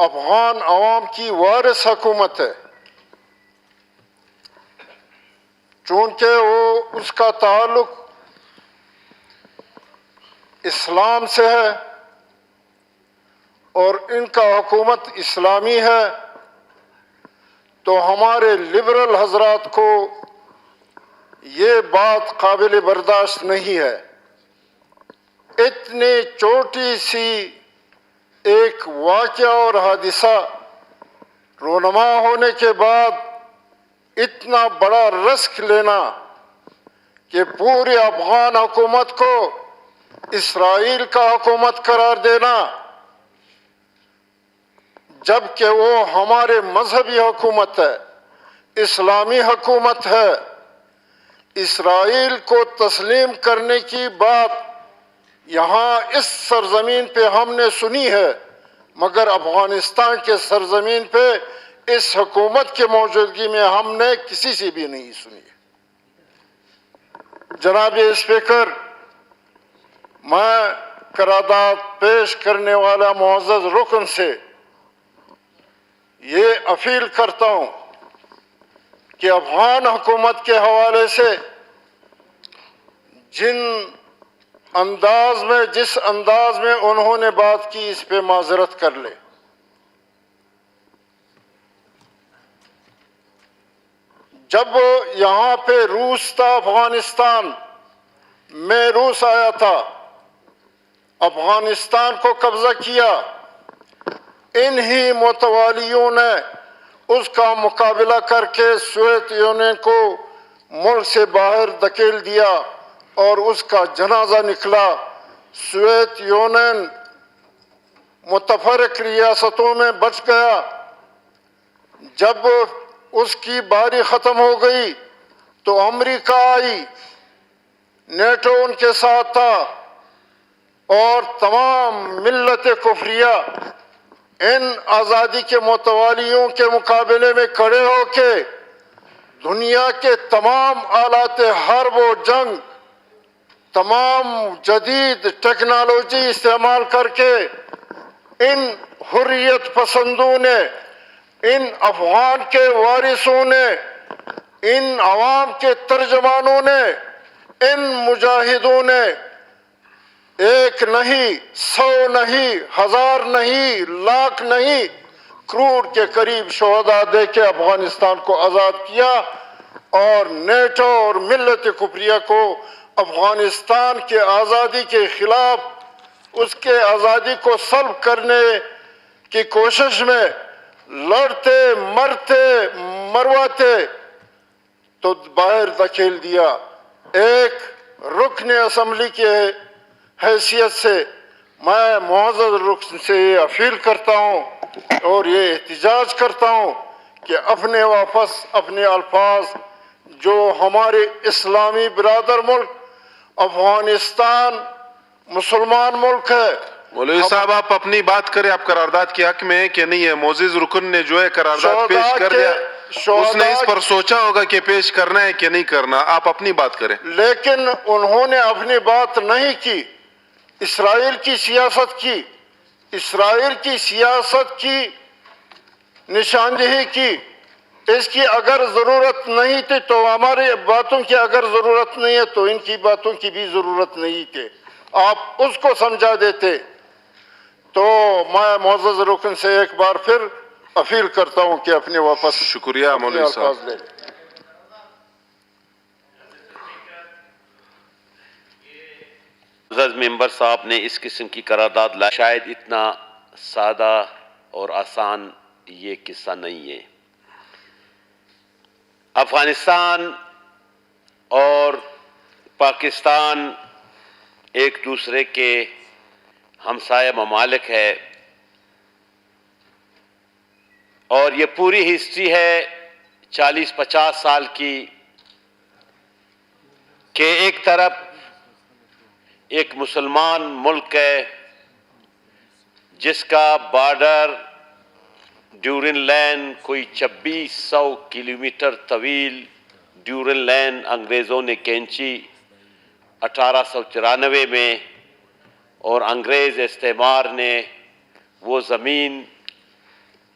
افغان عوام کی وارث حکومت ہے، چونکہ اس کا تعلق اسلام سے ہے اور ان کا حکومت اسلامی ہے، تو ہمارے لبرل حضرات کو یہ بات قابل برداشت نہیں ہے۔ اتنی چھوٹی سی ایک واقعہ اور حادثہ رونما ہونے کے بعد اتنا بڑا رسک لینا کہ پوری افغان حکومت کو اسرائیل کا حکومت قرار دینا، جبکہ وہ ہمارے مذہبی حکومت ہے، اسلامی حکومت ہے۔ اسرائیل کو تسلیم کرنے کی بات یہاں اس سرزمین پہ ہم نے سنی ہے، مگر افغانستان کے سرزمین پہ اس حکومت کے موجودگی میں ہم نے کسی سے بھی نہیں سنی۔ جناب اسپیکر، میں قرارداد پیش کرنے والا معزز رکن سے یہ اپیل کرتا ہوں کہ افغان حکومت کے حوالے سے جس انداز میں انہوں نے بات کی، اس پہ معذرت کر لے۔ جب یہاں پہ روس تھا، افغانستان میں روس آیا تھا، افغانستان کو قبضہ کیا، انہی متوالیوں نے اس کا مقابلہ کر کے سوویت یونین کو ملک سے باہر دھکیل دیا اور اس کا جنازہ نکلا۔ سوویت یونین متفرق ریاستوں میں بچ گیا۔ جب اس کی باری ختم ہو گئی تو امریکہ آئی، نیٹو ان کے ساتھ تھا، اور تمام ملت کفریہ ان آزادی کے متوالیوں کے مقابلے میں کھڑے ہو کے دنیا کے تمام آلات حرب و جنگ، تمام جدید ٹیکنالوجی استعمال کر کے ان حریت پسندوں نے، ان افغان کے وارثوں نے، ان عوام کے ترجمانوں نے، ان مجاہدوں نے ایک نہیں، 100 نہیں، 1000 نہیں، لاکھ نہیں، کروڑ کے قریب شہداء دے کے افغانستان کو آزاد کیا، اور نیٹو اور ملت کفریہ کو افغانستان کے آزادی کے خلاف، اس کے آزادی کو سلب کرنے کی کوشش میں لڑتے مرتے مرواتے تو باہر دھکیل دیا۔ ایک رکن اسمبلی کے حیثیت سے میں معزز رکن سے یہ اپیل کرتا ہوں اور یہ احتجاج کرتا ہوں کہ اپنے الفاظ جو ہمارے اسلامی برادر ملک افغانستان مسلمان ملک ہے۔ مولوی صاحب آپ اپنی بات کریں، آپ قرارداد کے حق میں ہیں کہ نہیں ہے؟ معزز رکن نے جو ہے قرارداد پیش کر دیا، اس نے اس پر سوچا ہوگا کہ پیش کرنا ہے کہ نہیں کرنا، آپ اپنی بات کریں۔ لیکن انہوں نے اپنی بات نہیں کی، اسرائیل کی سیاست کی، اسرائیل کی سیاست کی نشاندہی کی۔ اس کی اگر ضرورت نہیں تھی تو ہماری باتوں کی اگر ضرورت نہیں ہے تو ان کی باتوں کی بھی ضرورت نہیں تھی، آپ اس کو سمجھا دیتے۔ تو میں معزز رکن سے ایک بار پھر اپیل کرتا ہوں کہ اپنے واپس شکریہ مولوی صاحب۔ الفاظ لے لیں۔ معزز ممبر صاحب نے اس قسم کی قرارداد لائی، شاید اتنا سادہ اور آسان یہ قصہ نہیں ہے۔ افغانستان اور پاکستان ایک دوسرے کے ہمسایہ ممالک ہے، اور یہ پوری ہسٹری ہے 40-50 سال کی کہ ایک طرف ایک مسلمان ملک ہے جس کا بارڈر ڈیورن لین کوئی 2600 کلومیٹر طویل ڈیورن لین انگریزوں نے کھینچی 1894 میں، اور انگریز استعمار نے وہ زمین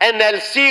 NLC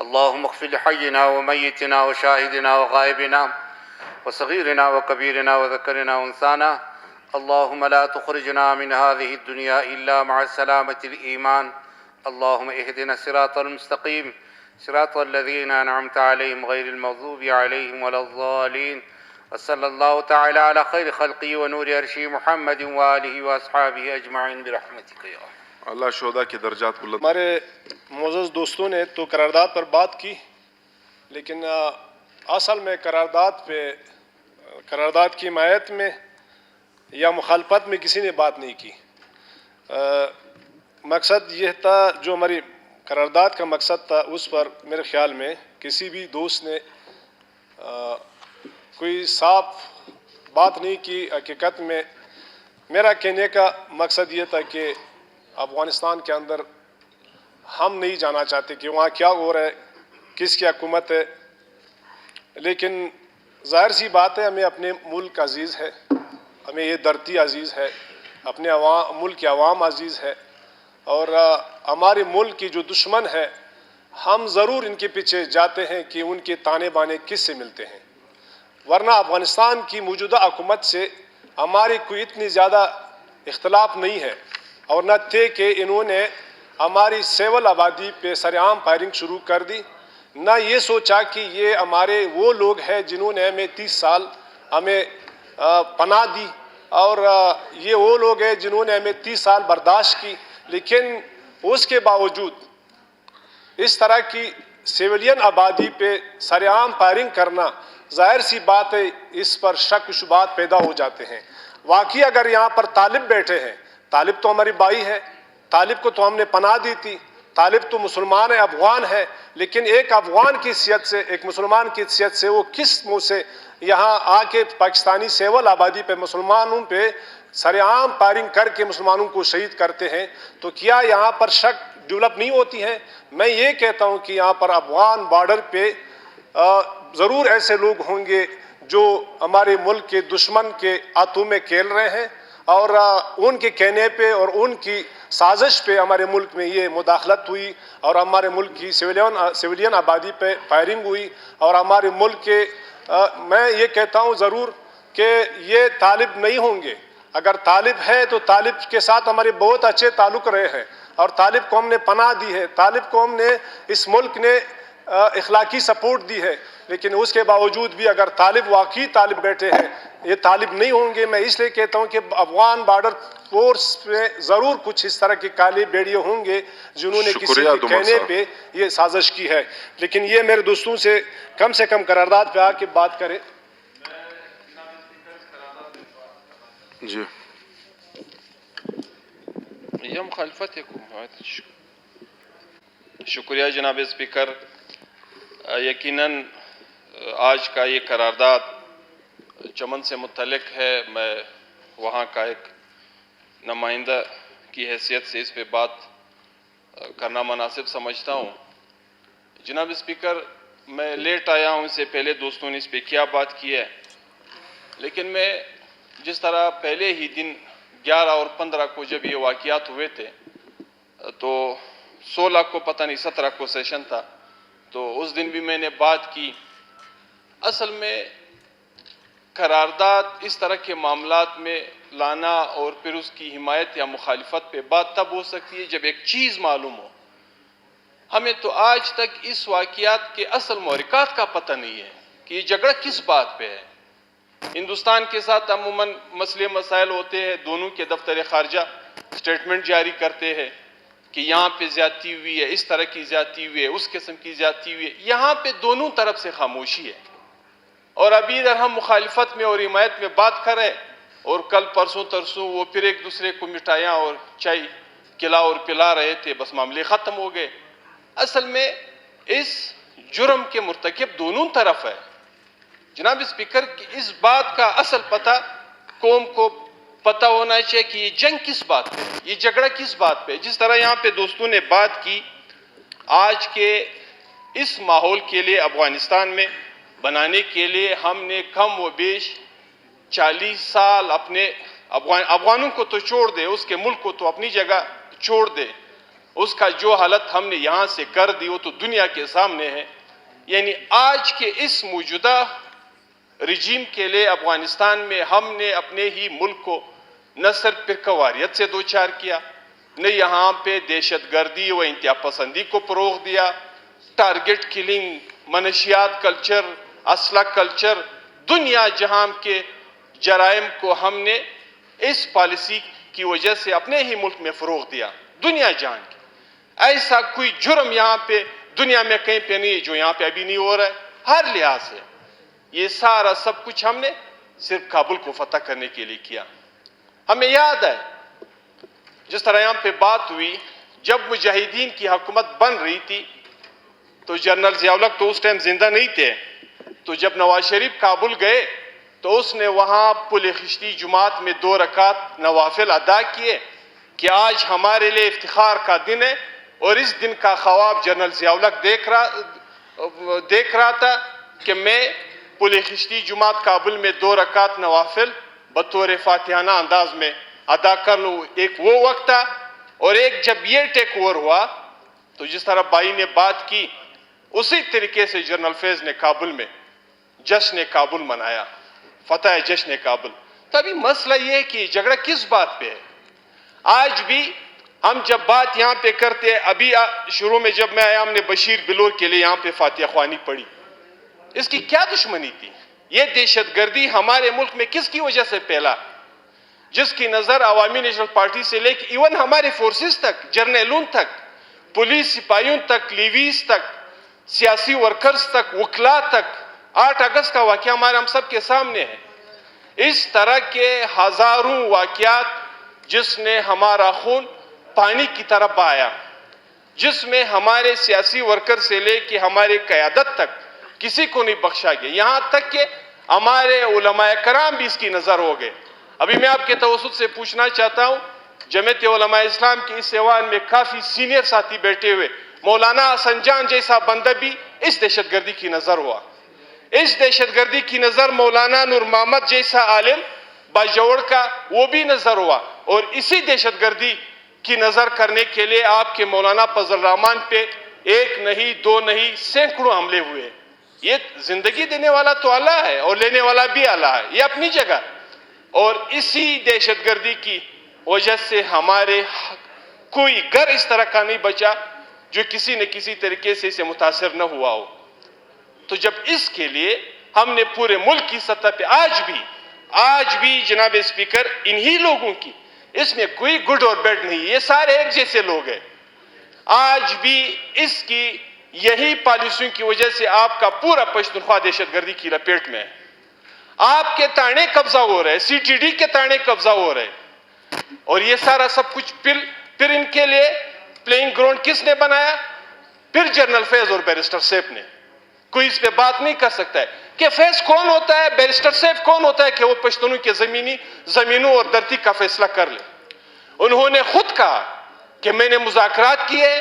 اللهم اغفر لحينا وميتنا وشاهدنا وغائبنا وصغيرنا وكبيرنا وذكرنا وانثانا اللهم لا تخرجنا من هذه الدنيا إلا مع سلامة الإيمان اللهم اهدنا الصراط المستقيم صراط الذين أنعمت عليهم غير المغضوب عليهم ولا الضالين وصلى الله تعالى على خير خلقه ونور عرشه محمد وآله وأصحابه أجمعين برحمتك يا أرحم اللہ شہداء کے درجات بلند. ہمارے معزز دوستوں نے تو قرارداد پر بات کی، لیکن اصل میں قرارداد کی حمایت میں یا مخالفت میں کسی نے بات نہیں کی. مقصد یہ تھا، جو ہماری قرارداد کا مقصد تھا، اس پر میرے خیال میں کسی بھی دوست نے کوئی صاف بات نہیں کی. حقیقت میں میرا کہنے کا مقصد یہ تھا کہ افغانستان کے اندر ہم نہیں جانا چاہتے کہ وہاں کیا ہو رہا ہے، کس کی حکومت ہے، لیکن ظاہر سی بات ہے ہمیں اپنے ملک عزیز ہے، ہمیں یہ دھرتی عزیز ہے، اپنے ملک کے عوام عزیز ہے، اور ہمارے ملک کی جو دشمن ہے ہم ضرور ان کے پیچھے جاتے ہیں کہ ان کے تانے بانے کس سے ملتے ہیں. ورنہ افغانستان کی موجودہ حکومت سے ہماری کوئی اتنی زیادہ اختلاف نہیں ہے، اور نہ تھے کہ انہوں نے ہماری سیول آبادی پہ سرعام فائرنگ شروع کر دی، نہ یہ سوچا کہ یہ ہمارے وہ لوگ ہیں جنہوں نے ہمیں 30 سال ہمیں پناہ دی، اور یہ وہ لوگ ہیں جنہوں نے ہمیں 30 سال برداشت کی. لیکن اس کے باوجود اس طرح کی سیولین آبادی پہ سرعام فائرنگ کرنا، ظاہر سی بات ہے اس پر شک و شبہات پیدا ہو جاتے ہیں. واقعی اگر یہاں پر طالب بیٹھے ہیں، طالب تو ہماری بھائی ہے، طالب کو تو ہم نے پناہ دی تھی، طالب تو مسلمان ہے، افغان ہے، لیکن ایک افغان کی حیثیت سے، ایک مسلمان کی حیثیت سے وہ کس منہ سے یہاں آ کے پاکستانی سیول آبادی پہ مسلمانوں پہ سرعام فائرنگ کر کے مسلمانوں کو شہید کرتے ہیں؟ تو کیا یہاں پر شک ڈیولپ نہیں ہوتی ہے؟ میں یہ کہتا ہوں کہ یہاں پر افغان بارڈر پہ ضرور ایسے لوگ ہوں گے جو ہمارے ملک کے دشمن کے ہاتھوں میں کھیل رہے ہیں، اور ان کے کہنے پہ اور ان کی سازش پہ ہمارے ملک میں یہ مداخلت ہوئی، اور ہمارے ملک کی سویلین آبادی پہ فائرنگ ہوئی، اور ہمارے ملک کے میں یہ کہتا ہوں ضرور کہ یہ طالب نہیں ہوں گے. اگر طالب ہے تو طالب کے ساتھ ہمارے بہت اچھے تعلق رہے ہیں، اور طالب کو ہم نے پناہ دی ہے، طالب کو ہم نے اس ملک نے اخلاقی سپورٹ دی ہے. لیکن اس کے باوجود بھی اگر طالب واقعی طالب بیٹھے ہیں، یہ طالب نہیں ہوں گے. میں اس لیے کہتا ہوں کہ افغان بارڈر فورس میں ضرور کچھ اس طرح کے کالے بیڑیے ہوں گے جنہوں نے کسی کے کہنے پہ یہ سازش کی ہے. لیکن یہ میرے دوستوں سے کم قرارداد پہ آ کے بات کرے. جی یہ مخالفت ہے حکومت. شکریہ جناب اسپیکر. یقیناً آج کا یہ قرارداد چمن سے متعلق ہے. میں وہاں کا ایک نمائندہ کی حیثیت سے اس پہ بات کرنا مناسب سمجھتا ہوں. جناب اسپیکر، میں لیٹ آیا ہوں، اس سے پہلے دوستوں نے اس پہ کیا بات کی ہے، لیکن میں جس طرح پہلے ہی دن 11 اور 15 کو جب یہ واقعات ہوئے تھے تو 16 کو پتہ نہیں 17 کو سیشن تھا، تو اس دن بھی میں نے بات کی. اصل میں قرارداد اس طرح کے معاملات میں لانا اور پھر اس کی حمایت یا مخالفت پہ بات تب ہو سکتی ہے جب ایک چیز معلوم ہو. ہمیں تو آج تک اس واقعات کے اصل محرکات کا پتہ نہیں ہے کہ یہ جھگڑا کس بات پہ ہے. ہندوستان کے ساتھ عموماً مسئلے مسائل ہوتے ہیں، دونوں کے دفتر خارجہ سٹیٹمنٹ جاری کرتے ہیں کہ یہاں پہ زیادتی ہوئی ہے، اس طرح کی زیادتی ہوئی ہے، اس قسم کی زیادتی ہوئی ہے. یہاں پہ دونوں طرف سے خاموشی ہے، اور ابھی ادھر ہم مخالفت میں اور حمایت میں بات کر رہے، اور کل پرسوں ترسوں وہ پھر ایک دوسرے کو مٹھائیاں اور چائے کھلا اور پلا رہے تھے، بس معاملے ختم ہو گئے. اصل میں اس جرم کے مرتکب دونوں طرف ہے. جناب اسپیکر، کی اس بات کا اصل پتہ قوم کو پتہ ہونا چاہیے کہ یہ جنگ کس بات پہ ہے، یہ جھگڑا کس بات پہ ہے. جس طرح یہاں پہ دوستوں نے بات کی، آج کے اس ماحول کے لیے افغانستان میں بنانے کے لیے ہم نے کم و بیش 40 سال اپنے افغانوں کو تو چھوڑ دے، اس کے ملک کو تو اپنی جگہ چھوڑ دے، اس کا جو حالت ہم نے یہاں سے کر دی وہ تو دنیا کے سامنے ہے. یعنی آج کے اس موجودہ رجیم کے لیے افغانستان میں ہم نے اپنے ہی ملک کو نہ صرف فرقواریت سے دوچار کیا، نہ یہاں پہ دہشت گردی و انتہا پسندی کو فروغ دیا، ٹارگٹ کلنگ، منشیات کلچر، اسلحہ کلچر، دنیا جہاں کے جرائم کو ہم نے اس پالیسی کی وجہ سے اپنے ہی ملک میں فروغ دیا. دنیا جہاں کے ایسا کوئی جرم یہاں پہ دنیا میں کہیں پہ نہیں جو یہاں پہ ابھی نہیں ہو رہا ہے، ہر لحاظ سے. یہ سارا سب کچھ ہم نے صرف کابل کو فتح کرنے کے لیے کیا. ہمیں یاد ہے جس طرح یہاں پہ بات ہوئی، جب مجاہدین کی حکومت بن رہی تھی تو جنرل ضیاء الحق تو اس ٹائم زندہ نہیں تھے، تو جب نواز شریف کابل گئے تو اس نے وہاں پل خشتی جماعت میں 2 رکعت نوافل ادا کیے کہ آج ہمارے لیے افتخار کا دن ہے. اور اس دن کا خواب جنرل ضیاء الحق دیکھ رہا تھا کہ میں پل خشتی جماعت کابل میں 2 رکعت نوافل بطور فاتحانہ انداز میں ادا کر لوں. ایک وہ وقت تھا. اور ایک جب یہ ٹیک اوور ہوا تو جس طرح بھائی نے بات کی اسی طریقے سے جنرل فیض نے کابل میں جشن کابل منایا، فتح جشن کابل. تبھی مسئلہ یہ ہے کہ جھگڑا کس بات پہ ہے. آج بھی ہم جب بات یہاں پہ کرتے ہیں، ابھی شروع میں جب میں آیا ہم نے بشیر بلور کے لیے یہاں پہ فاتحہ خوانی پڑھی. اس کی کیا دشمنی تھی؟ یہ دہشت گردی ہمارے ملک میں کس کی وجہ سے پھیلا؟ جس کی نظر عوامی نیشنل پارٹی سے لے کے ایون ہمارے فورسز تک، جرنیلوں تک، پولیس سپاہیوں تک، لیویز تک، سیاسی ورکرز تک، وکلاء تک. 8 اگست کا واقعہ ہم سب کے سامنے ہے. اس طرح کے ہزاروں واقعات جس نے ہمارا خون پانی کی طرح بہایا، جس میں ہمارے سیاسی ورکر سے لے کے ہمارے قیادت تک کسی کو نہیں بخشا گیا، یہاں تک کہ ہمارے علماء کرام بھی اس کی نظر ہو گئے. ابھی میں آپ کے توسط سے پوچھنا چاہتا ہوں، جمعیت علماء اسلام کے اس ایوان میں کافی سینئر ساتھی بیٹھے ہوئے، مولانا حسن جان جیسا بندہ بھی اس دہشت گردی کی نظر ہوا. اس دہشت گردی کی نظر مولانا نور محمد جیسا عالم باجوڑ کا وہ بھی نظر ہوا. اور اسی دہشت گردی کی نظر کرنے کے لیے آپ کے مولانا فضل الرحمان پہ 1 نہیں 2 نہیں سینکڑوں حملے ہوئے. یہ زندگی دینے والا تو اللہ ہے اور لینے والا بھی اللہ ہے، یہ اپنی جگہ. اور اسی دہشت گردی کی وجہ سے ہمارے کوئی گھر اس طرح کا نہیں بچا جو کسی نہ کسی طریقے سے اسے متاثر نہ ہوا ہو. تو جب اس کے لیے ہم نے پورے ملک کی سطح پہ آج بھی جناب اسپیکر انہی لوگوں کی، اس میں کوئی گڈ اور بیڈ نہیں، یہ سارے ایک جیسے لوگ ہیں. آج بھی اس کی یہی پالیسیوں کی وجہ سے آپ کا پورا پشتونخوا دہشت گردی کی لپیٹ میں ہے. آپ کے تانے قبضہ ہو رہے، سی ٹی ڈی کے تانے قبضہ ہو رہے. اور یہ سارا سب کچھ پھر ان کے لیے پلینگ گراؤنڈ کس نے بنایا؟ پھر جنرل فیض اور بیرسٹر سیف نے. کوئی اس پہ بات نہیں کر سکتا ہے کہ فیض کون ہوتا ہے، بیرسٹر سیف کون ہوتا ہے کہ وہ پشتونوں کے زمینوں اور دھرتی کا فیصلہ کر لے. انہوں نے خود کہا کہ میں نے مذاکرات کیے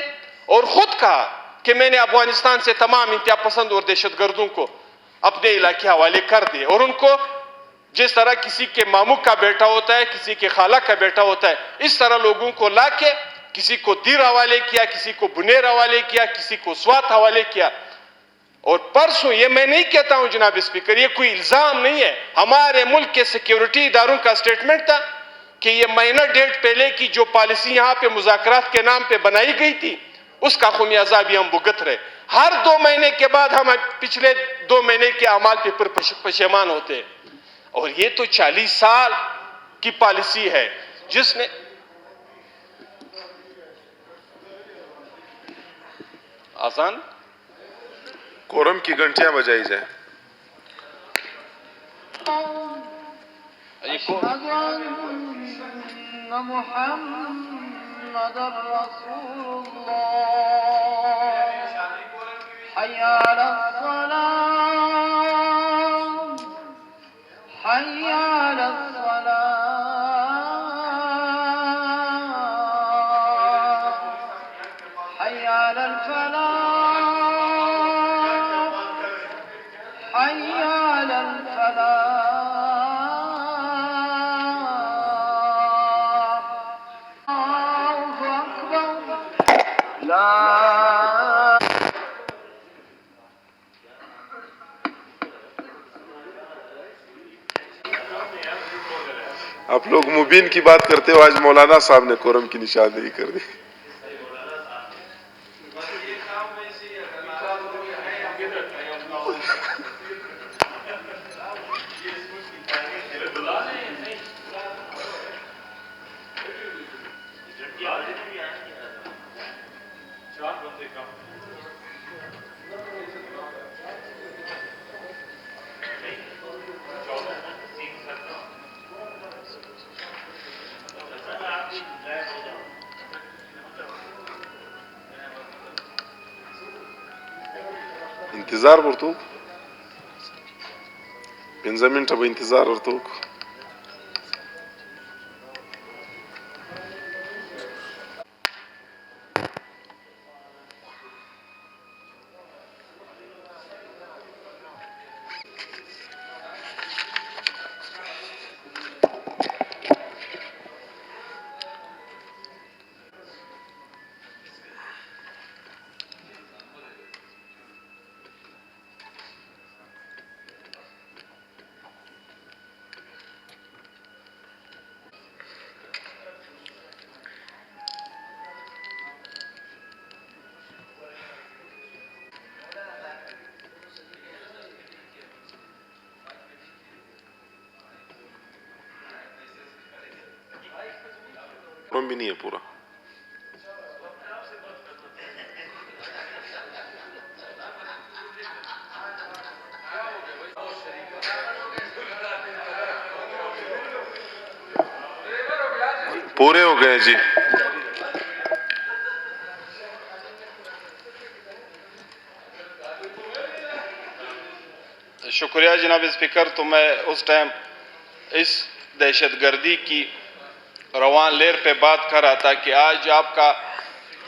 اور خود کہا کہ میں نے افغانستان سے تمام انتہا پسند اور دہشت گردوں کو اپنے علاقے حوالے کر دیے. اور ان کو جس طرح کسی کے ماموں کا بیٹا ہوتا ہے، کسی کے خالہ کا بیٹا ہوتا ہے، اس طرح لوگوں کو لا کے کسی کو دیر حوالے کیا، کسی کو بنیر حوالے کیا، کسی کو سوات حوالے کیا. اور پرسوں، یہ میں نہیں کہتا ہوں جناب اسپیکر، یہ کوئی الزام نہیں ہے، ہمارے ملک کے سیکیورٹی اداروں کا سٹیٹمنٹ تھا کہ یہ مہینہ ڈیڑھ پہلے کی جو پالیسی یہاں پہ مذاکرات کے نام پہ بنائی گئی تھی اس کا خمیازہ بھی ہم بھگت رہے. ہر 2 مہینے کے بعد ہم پچھلے 2 مہینے کے اعمال پہ پشیمان ہوتے ہیں. اور یہ تو 40 سال کی پالیسی ہے جس نے آسان کورم کی گھنٹیاں بجائی جائیں. محمد رسول اللہ حی علی الصلاة حی علی الصلاة حی علی الفلاح آپ لوگ مبین کی بات کرتے ہو، آج مولانا صاحب نے قرم کی نشاندہی کر دی. انتظار ورته 15 منټه به انتظار ورته وکړو. قرم بھی نہیں ہے پورا. پورے ہو گئے جی. شکریہ جناب اسپیکر. تو میں اس ٹائم اس دہشت گردی کی روان لہر پہ بات کر رہا تھا کہ آج آپ کا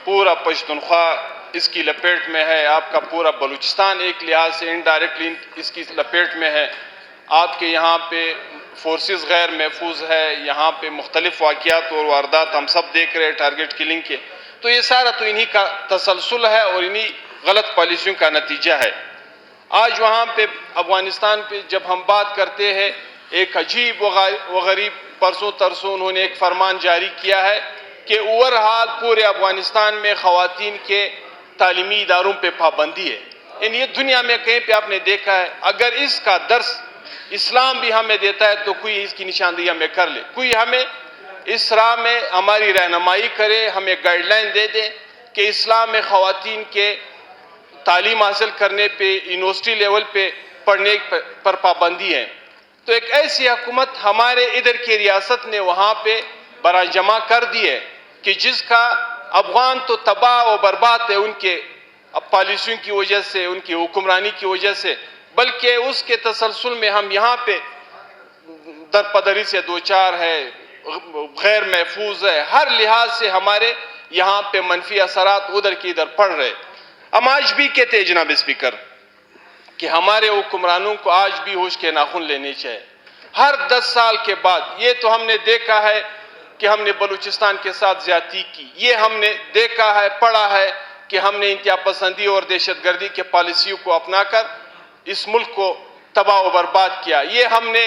پورا پشتونخوا اس کی لپیٹ میں ہے، آپ کا پورا بلوچستان ایک لحاظ سے انڈائریکٹلی اس کی لپیٹ میں ہے. آپ کے یہاں پہ فورسز غیر محفوظ ہے، یہاں پہ مختلف واقعات اور واردات ہم سب دیکھ رہے ہیں ٹارگٹ کلنگ کے. تو یہ سارا تو انہی کا تسلسل ہے اور انہی غلط پالیسیوں کا نتیجہ ہے. آج وہاں پہ افغانستان پہ جب ہم بات کرتے ہیں، ایک عجیب و غریب پرسوں ترسوں انہوں نے ایک فرمان جاری کیا ہے کہ اوورہال پورے افغانستان میں خواتین کے تعلیمی اداروں پہ پابندی ہے. یعنی یہ دنیا میں کہیں پہ آپ نے دیکھا ہے. اگر اس کا درس اسلام بھی ہمیں دیتا ہے تو کوئی اس کی نشاندہی ہمیں کر لے، کوئی ہمیں اس راہ میں ہماری رہنمائی کرے، ہمیں گائیڈ لائن دے دے کہ اسلام میں خواتین کے تعلیم حاصل کرنے پہ یونیورسٹی لیول پہ پڑھنے پر پابندی ہے. تو ایک ایسی حکومت ہمارے ادھر کی ریاست نے وہاں پہ برآ جمع کر دی ہے کہ جس کا افغان تو تباہ و برباد ہے ان کے پالیسیوں کی وجہ سے، ان کی حکمرانی کی وجہ سے، بلکہ اس کے تسلسل میں ہم یہاں پہ درپدری سے دوچار ہے، غیر محفوظ ہے، ہر لحاظ سے ہمارے یہاں پہ منفی اثرات ادھر کی ادھر پڑ رہے. ہم آج بھی کہتے ہیں جناب اسپیکر کہ ہمارے حکمرانوں کو آج بھی ہوش کے ناخن لینے چاہیے. ہر 10 سال کے بعد یہ تو ہم نے دیکھا ہے کہ ہم نے بلوچستان کے ساتھ زیادتی کی، یہ ہم نے دیکھا ہے، پڑھا ہے کہ ہم نے انتہا پسندی اور دہشت گردی کے پالیسیوں کو اپنا کر اس ملک کو تباہ و برباد کیا. یہ ہم نے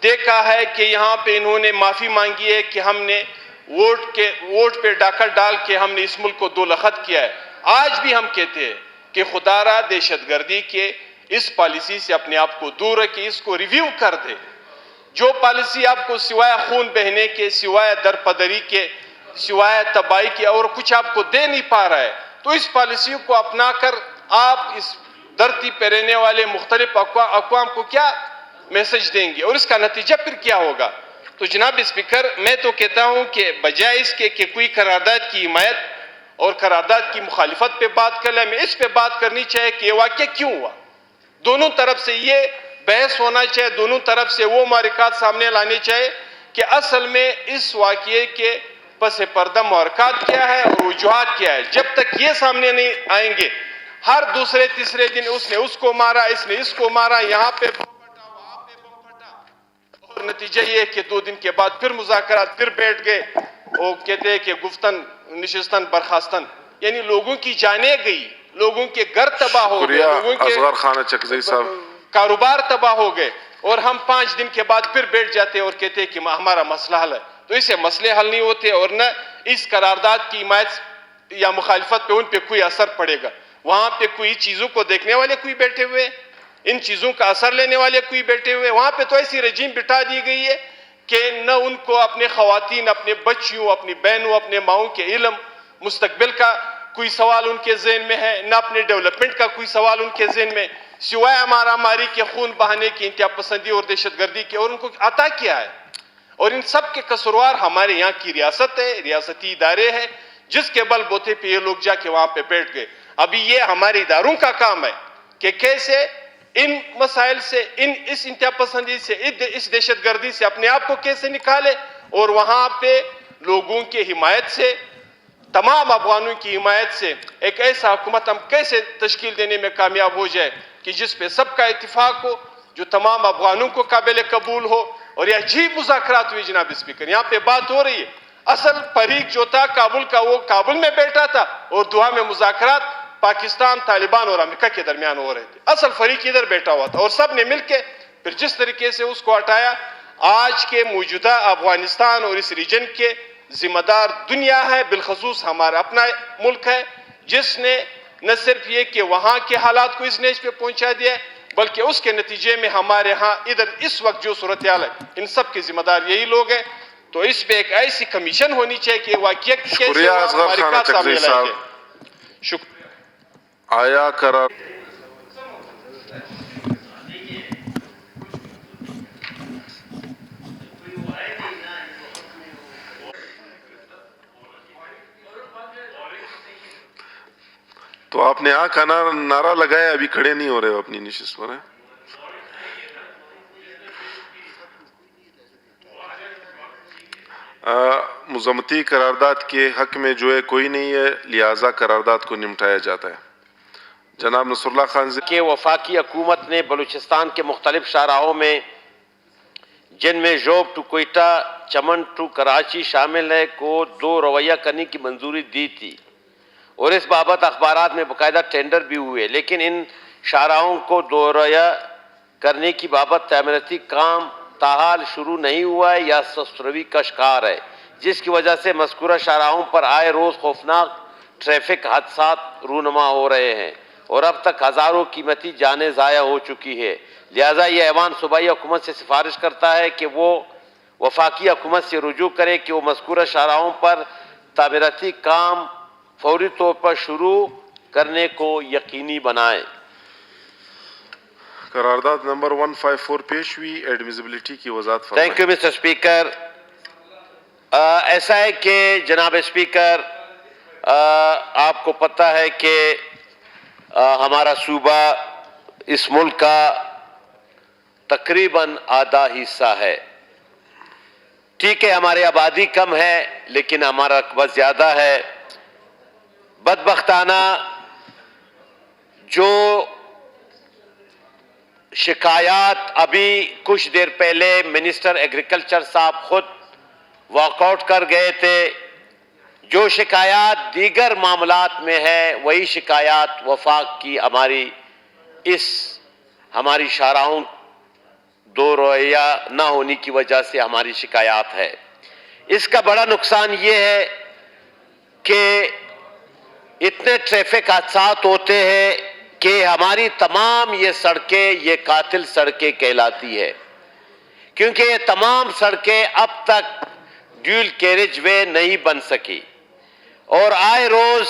دیکھا ہے کہ یہاں پہ انہوں نے معافی مانگی ہے کہ ہم نے ووٹ پہ ڈاکہ ڈال کے ہم نے اس ملک کو دو لخت کیا ہے. آج بھی ہم کہتے ہیں کہ خدا را دہشت گردی کے اس پالیسی سے اپنے آپ کو دور رکھے، اس کو ریویو کر دے. جو پالیسی آپ کو سوائے خون بہنے کے، سوائے درپدری کے، سوائے تباہی کے اور کچھ آپ کو دے نہیں پا رہا ہے، تو اس پالیسی کو اپنا کر آپ اس دھرتی پہ رہنے والے مختلف اقوام کو کیا میسج دیں گے اور اس کا نتیجہ پھر کیا ہوگا؟ تو جناب اسپیکر میں تو کہتا ہوں کہ بجائے اس کے کہ کوئی قرارداد کی حمایت اور قرارداد کی مخالفت پہ بات کر لیں، ہمیں اس پہ بات کرنی چاہیے کہ یہ واقعہ کیوں ہوا. دونوں طرف سے یہ بحث ہونا چاہیے، دونوں طرف سے وہ محرکات سامنے لانے چاہیے کہ اصل میں اس واقعے کے پس پردہ محرکات کیا ہے اور وجوہات کیا ہے. جب تک یہ سامنے نہیں آئیں گے، ہر دوسرے تیسرے دن اس نے اس کو مارا، اس نے اس کو مارا، یہاں پہ بم پھٹا، وہاں پہ بم پھٹا، اور نتیجہ یہ ہے کہ 2 دن کے بعد پھر مذاکرات پھر بیٹھ گئے. وہ کہتے ہیں کہ گفتن نشستن برخاستن. یعنی لوگوں کی جانیں گئی, لوگوں کے گھر تباہ ہو گئے, شکریہ لوگوں کے اصغر خان چکزئی صاحب. کاروبار تباہ ہو گئے, اور ہم 5 دن کے بعد پھر بیٹھ جاتے اور کہتے کہ ہمارا مسئلہ حل ہے. تو اس سے مسئلے حل نہیں ہوتے, اور نہ اس قرارداد کی حمایت یا مخالفت پہ ان پہ کوئی اثر پڑے گا. وہاں پہ کوئی چیزوں کو دیکھنے والے کوئی بیٹھے ہوئے, ان چیزوں کا اثر لینے والے کوئی بیٹھے ہوئے. وہاں پہ تو ایسی رجیم بٹھا دی گئی ہے کہ نہ ان کو اپنے خواتین, اپنے بچیوں, اپنی بہنوں, اپنے ماؤں کے علم مستقبل کا کوئی سوال ان کے ذہن میں ہے, نہ اپنے ڈیولپمنٹ کا کوئی سوال ان کے ذہن میں, سوائے ہمارا ہماری کے خون بہانے کی, انتہا پسندی اور دہشت گردی کی. اور ان کو عطا کیا ہے, اور ان سب کے قصوروار ہمارے یہاں کی ریاست ہے, ریاستی ادارے ہیں, جس کے بل بوتے پہ یہ لوگ جا کے وہاں پہ بیٹھ گئے. ابھی یہ ہمارے اداروں کا کام ہے کہ کیسے ان مسائل سے, اس انتہا پسندی سے, اس دہشت گردی سے اپنے آپ کو کیسے نکالے, اور وہاں پہ لوگوں کی حمایت سے, تمام افغانوں کی حمایت سے ایک ایسا حکومت ہم کیسے تشکیل دینے میں کامیاب ہو جائے کہ جس پہ سب کا اتفاق ہو, جو تمام افغانوں کو قابل قبول ہو. اور یہ عجیب مذاکرات ہوئی جناب اسپیکر, یہاں پہ بات ہو رہی ہے, اصل فریق جو تھا کابل کا وہ کابل میں بیٹھا تھا, اور دوحہ میں مذاکرات پاکستان, طالبان اور امریکہ کے درمیان ہو رہے تھے. اصل فریق ادھر بیٹھا ہوا تھا, اور سب نے مل کے پھر جس طریقے سے اس کو ہٹایا. آج کے موجودہ افغانستان اور اس ریجن کے ذمہ دار دنیا ہے, بالخصوص ہمارا اپنا ملک ہے, جس نے نہ صرف یہ کہ وہاں کے حالات کو اس نیچ پہ پہنچا دیا ہے, بلکہ اس کے نتیجے میں ہمارے ہاں ادھر اس وقت جو صورتحال ہے, ان سب کے ذمہ دار یہی لوگ ہیں. تو اس پہ ایک ایسی کمیشن ہونی چاہیے کہ واقعیت کیسے شکریہ اصغر ہماری خان کا سامنے چکزئی لائے صاحب. جائے. شکریہ. آیا قرار تو آپ نے کا نعرہ لگایا, ابھی کھڑے نہیں ہو رہے ہو اپنی نشست پر. مذمتی قرارداد کے حق میں جو ہے کوئی نہیں ہے, لہٰذا قرارداد کو نمٹایا جاتا ہے. جناب نصر اللہ خان کہ وفاقی حکومت نے بلوچستان کے مختلف شاہراہوں میں, جن میں جوب ٹو کوئٹہ, چمن ٹو کراچی شامل ہے, کو 2 رویہ کرنے کی منظوری دی تھی, اور اس بابت اخبارات میں باقاعدہ ٹینڈر بھی ہوئے. لیکن ان شاہراہوں کو 2 رویہ کرنے کی بابت تعمیراتی کام تاحال شروع نہیں ہوا ہے یا سست روی کا شکار ہے, جس کی وجہ سے مذکورہ شاہراہوں پر آئے روز خوفناک ٹریفک حادثات رونما ہو رہے ہیں, اور اب تک ہزاروں قیمتی جانیں ضائع ہو چکی ہے. لہٰذا یہ ایوان صوبائی حکومت سے سفارش کرتا ہے کہ وہ وفاقی حکومت سے رجوع کرے کہ وہ مذکورہ شاہراہوں پر تعمیراتی کام فوری طور پر شروع کرنے کو یقینی بنائیں. قرارداد نمبر 154 پیش ہوئی, ایڈمیزیبلٹی کی وضاحت فرمائیں. Thank you mister speaker. ایسا ہے کہ جناب اسپیکر, آپ کو پتہ ہے کہ ہمارا صوبہ اس ملک کا تقریباً آدھا حصہ ہے. ٹھیک ہے, ہماری آبادی کم ہے لیکن ہمارا رقبہ زیادہ ہے. بدبختانہ جو شکایات ابھی کچھ دیر پہلے منسٹر ایگریکلچر صاحب خود واک آؤٹ کر گئے تھے, جو شکایات دیگر معاملات میں ہے وہی شکایات وفاق کی ہماری شاہراہوں 2 رویہ نہ ہونے کی وجہ سے ہماری شکایات ہے. اس کا بڑا نقصان یہ ہے کہ اتنے ٹریفک حادثات ہوتے ہیں کہ ہماری تمام یہ سڑکیں یہ قاتل سڑکیں کہلاتی ہے, کیونکہ یہ تمام سڑکیں اب تک ڈیول کیریج وے نہیں بن سکی, اور آئے روز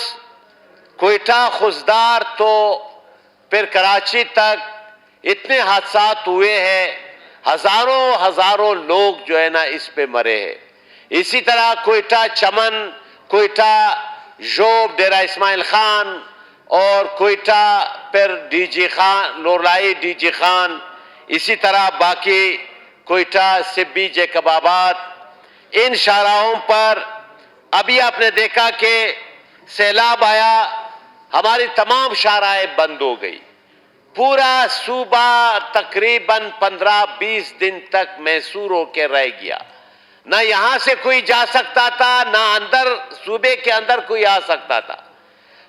کوئٹہ خزدار تو پھر کراچی تک اتنے حادثات ہوئے ہیں, ہزاروں لوگ جو ہے نا اس پہ مرے ہیں. اسی طرح کوئٹہ چمن, کوئٹہ جوب, ڈیرہ اسماعیل خان, اور کوئٹہ پھر D G Khan, Loralai D G Khan, اسی طرح باقی کوئٹہ سبی جیکب آباد, ان شاہراہوں پر ابھی آپ نے دیکھا کہ سیلاب آیا, ہماری تمام شاہراہیں بند ہو گئی. پورا صوبہ تقریباً 15-20 دن تک محصور ہو کے رہ گیا. نہ یہاں سے کوئی جا سکتا تھا, نہ اندر صوبے کے اندر کوئی آ سکتا تھا.